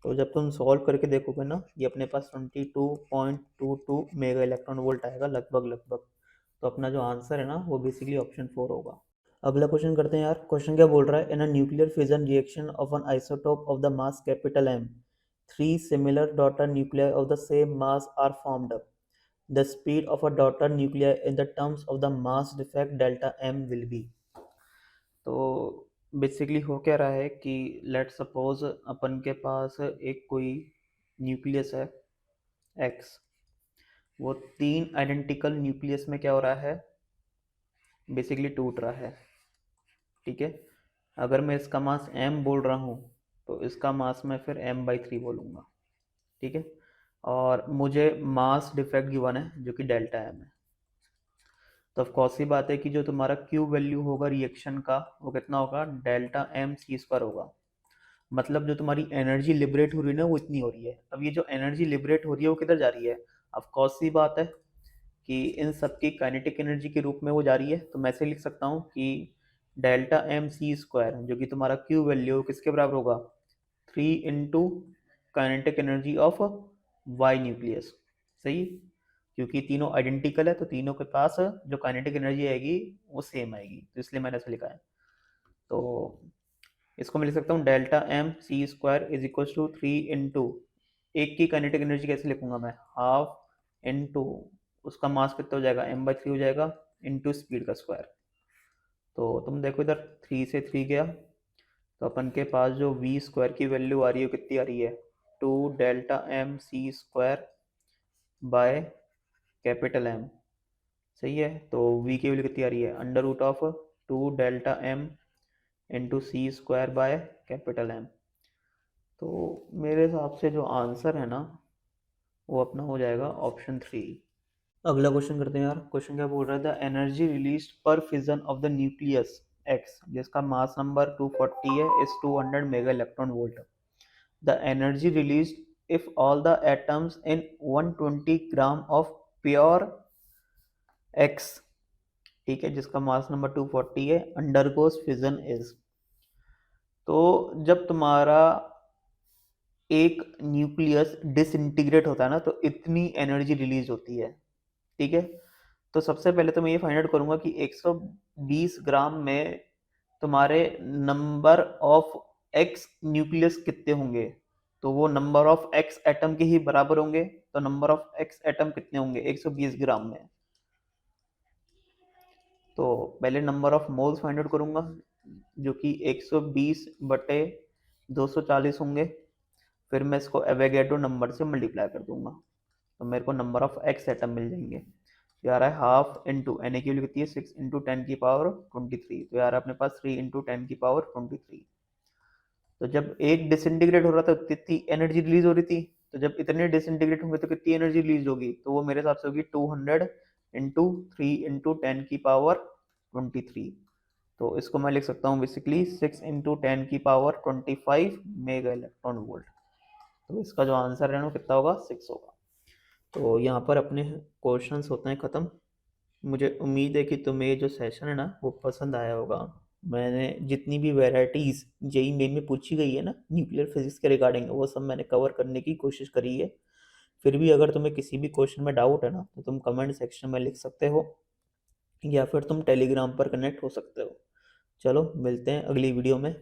तो जब तुम सॉल्व करके देखोगे ना, ये अपने पास 22.22 मेगा इलेक्ट्रॉन वोल्ट आएगा लगभग लगभग। तो अपना जो आंसर है ना वो बेसिकली ऑप्शन 4 होगा। अगला क्वेश्चन करते हैं यार। क्वेश्चन क्या बोल रहा है, in a nuclear fission reaction of an isotope of the mass capital M, 3 similar daughter nuclei of the same mass are formed. The speed of a daughter nuclei in the terms of the mass defect delta M will be. तो basically हो क्या रहा है कि let suppose अपन के पास एक कोई nucleus है एक्स, वो 3 आइडेंटिकल न्यूक्लियस में क्या हो रहा है, बेसिकली टूट रहा है। ठीक है, अगर मैं इसका मास m बोल रहा हूँ तो इसका मास मैं फिर m/3 बोलूँगा। ठीक है, और मुझे मास डिफेक्ट गिवन है जो कि डेल्टा m है। तो ऑफकोर्स सी बात है कि जो तुम्हारा Q वैल्यू होगा रिएक्शन का वो कितना होगा, डेल्टा m c स्क्वायर होगा। मतलब जो तुम्हारी एनर्जी लिबरेट हो रही है ना वो इतनी हो रही है। अब ये जो एनर्जी लिबरेट हो रही है वो किधर जा रही है, ऑफकोर्स सी बात है कि इन सब की काइनेटिक एनर्जी के रूप में वो जा रही है। तो मैं ऐसे लिख सकता हूँ कि डेल्टा एम सी स्क्वायर जो कि तुम्हारा क्यू वैल्यू किसके बराबर होगा, 3 into kinetic energy of Y nucleus. सही, क्योंकि तीनों आइडेंटिकल है तो तीनों के पास जो काइनेटिक एनर्जी आएगी वो सेम आएगी, तो इसलिए मैंने ऐसे लिखा है। तो इसको मैं लिख सकता हूँ delta M C square is equal to 3 into, एक की काइनेटिक एनर्जी कैसे लिखूंगा मैं, हाफ इंटू उसका मास कितना हो जाएगा m/3 हो जाएगा इंटू स्पीड का स्क्वायर। तो तुम देखो इधर 3 से 3 गया, तो अपन के पास जो v स्क्वायर की वैल्यू आ रही है कितनी आ रही है, 2 delta M C square by capital m. सही है, तो v की वैल्यू कितनी आ रही है, under root of 2 delta m into C square by capital m. तो मेरे हिसाब से जो आंसर है ना वो अपना हो जाएगा ऑप्शन 3। अगला क्वेश्चन करते हैं यार। क्वेश्चन क्या बोल रहा है, द एनर्जी रिलीज पर fission of the nucleus x, जिसका मास नंबर 240 है, is 200 mega electron volt. The energy release if all the atoms in 120 gram of pure x, ठीक है, जिसका मास नंबर 240 है, अंडरगोस फिजन इज। तो जब तुम्हारा एक न्यूक्लियस डिसइंटीग्रेट होता है ना तो इतनी एनर्जी रिलीज होती है। ठीक है, तो सबसे पहले तो मैं ये फाइंड आउट करूंगा कि 120 ग्राम में तुम्हारे नंबर ऑफ एक्स न्यूक्लियस कितने होंगे, तो वो नंबर ऑफ एक्स एटम के ही बराबर होंगे। तो नंबर ऑफ एक्स एटम कितने होंगे 120 ग्राम में, तो पहले number of moles find out करूंगा जो कि 120 बटे 240 होंगे, फिर मैं इसको एवोगैड्रो नंबर से मल्टीप्लाई कर दूंगा, तो मेरे को नंबर ऑफ एक्स एटम मिल जाएंगे। तो यार है हाफ इंटू एन ए की वैल्यू कितनी है, 6 इंटू 10 की पावर 23, तो यार अपने पास 3 इंटू 10 की पावर 23। तो जब एक डिसइंटीग्रेट हो रहा था तो कितनी एनर्जी रिलीज हो रही थी, तो जब इतने डिसइंटीग्रेट होंगे तो कितनी एनर्जी रिलीज होगी, तो वो मेरे हिसाब से होगी 200 इंटू 3 × 10⁻23। तो इसको मैं लिख सकता हूँ बेसिकली 6 × 10⁻25 मेगा इलेक्ट्रॉन वोल्ट। तो इसका जो आंसर है ना कितना होगा, 6 होगा। तो यहाँ पर अपने क्वेश्चंस होते हैं ख़त्म। मुझे उम्मीद है कि तुम्हें ये जो सेशन है ना वो पसंद आया होगा। मैंने जितनी भी वेराइटीज़ जेई मेन में पूछी गई है ना न्यूक्लियर फिजिक्स के रिगार्डिंग, वो सब मैंने कवर करने की कोशिश करी है। फिर भी अगर तुम्हें किसी भी क्वेश्चन में डाउट है ना तो तुम कमेंट सेक्शन में लिख सकते हो, या फिर तुम टेलीग्राम पर कनेक्ट हो सकते हो। चलो मिलते हैं अगली वीडियो में।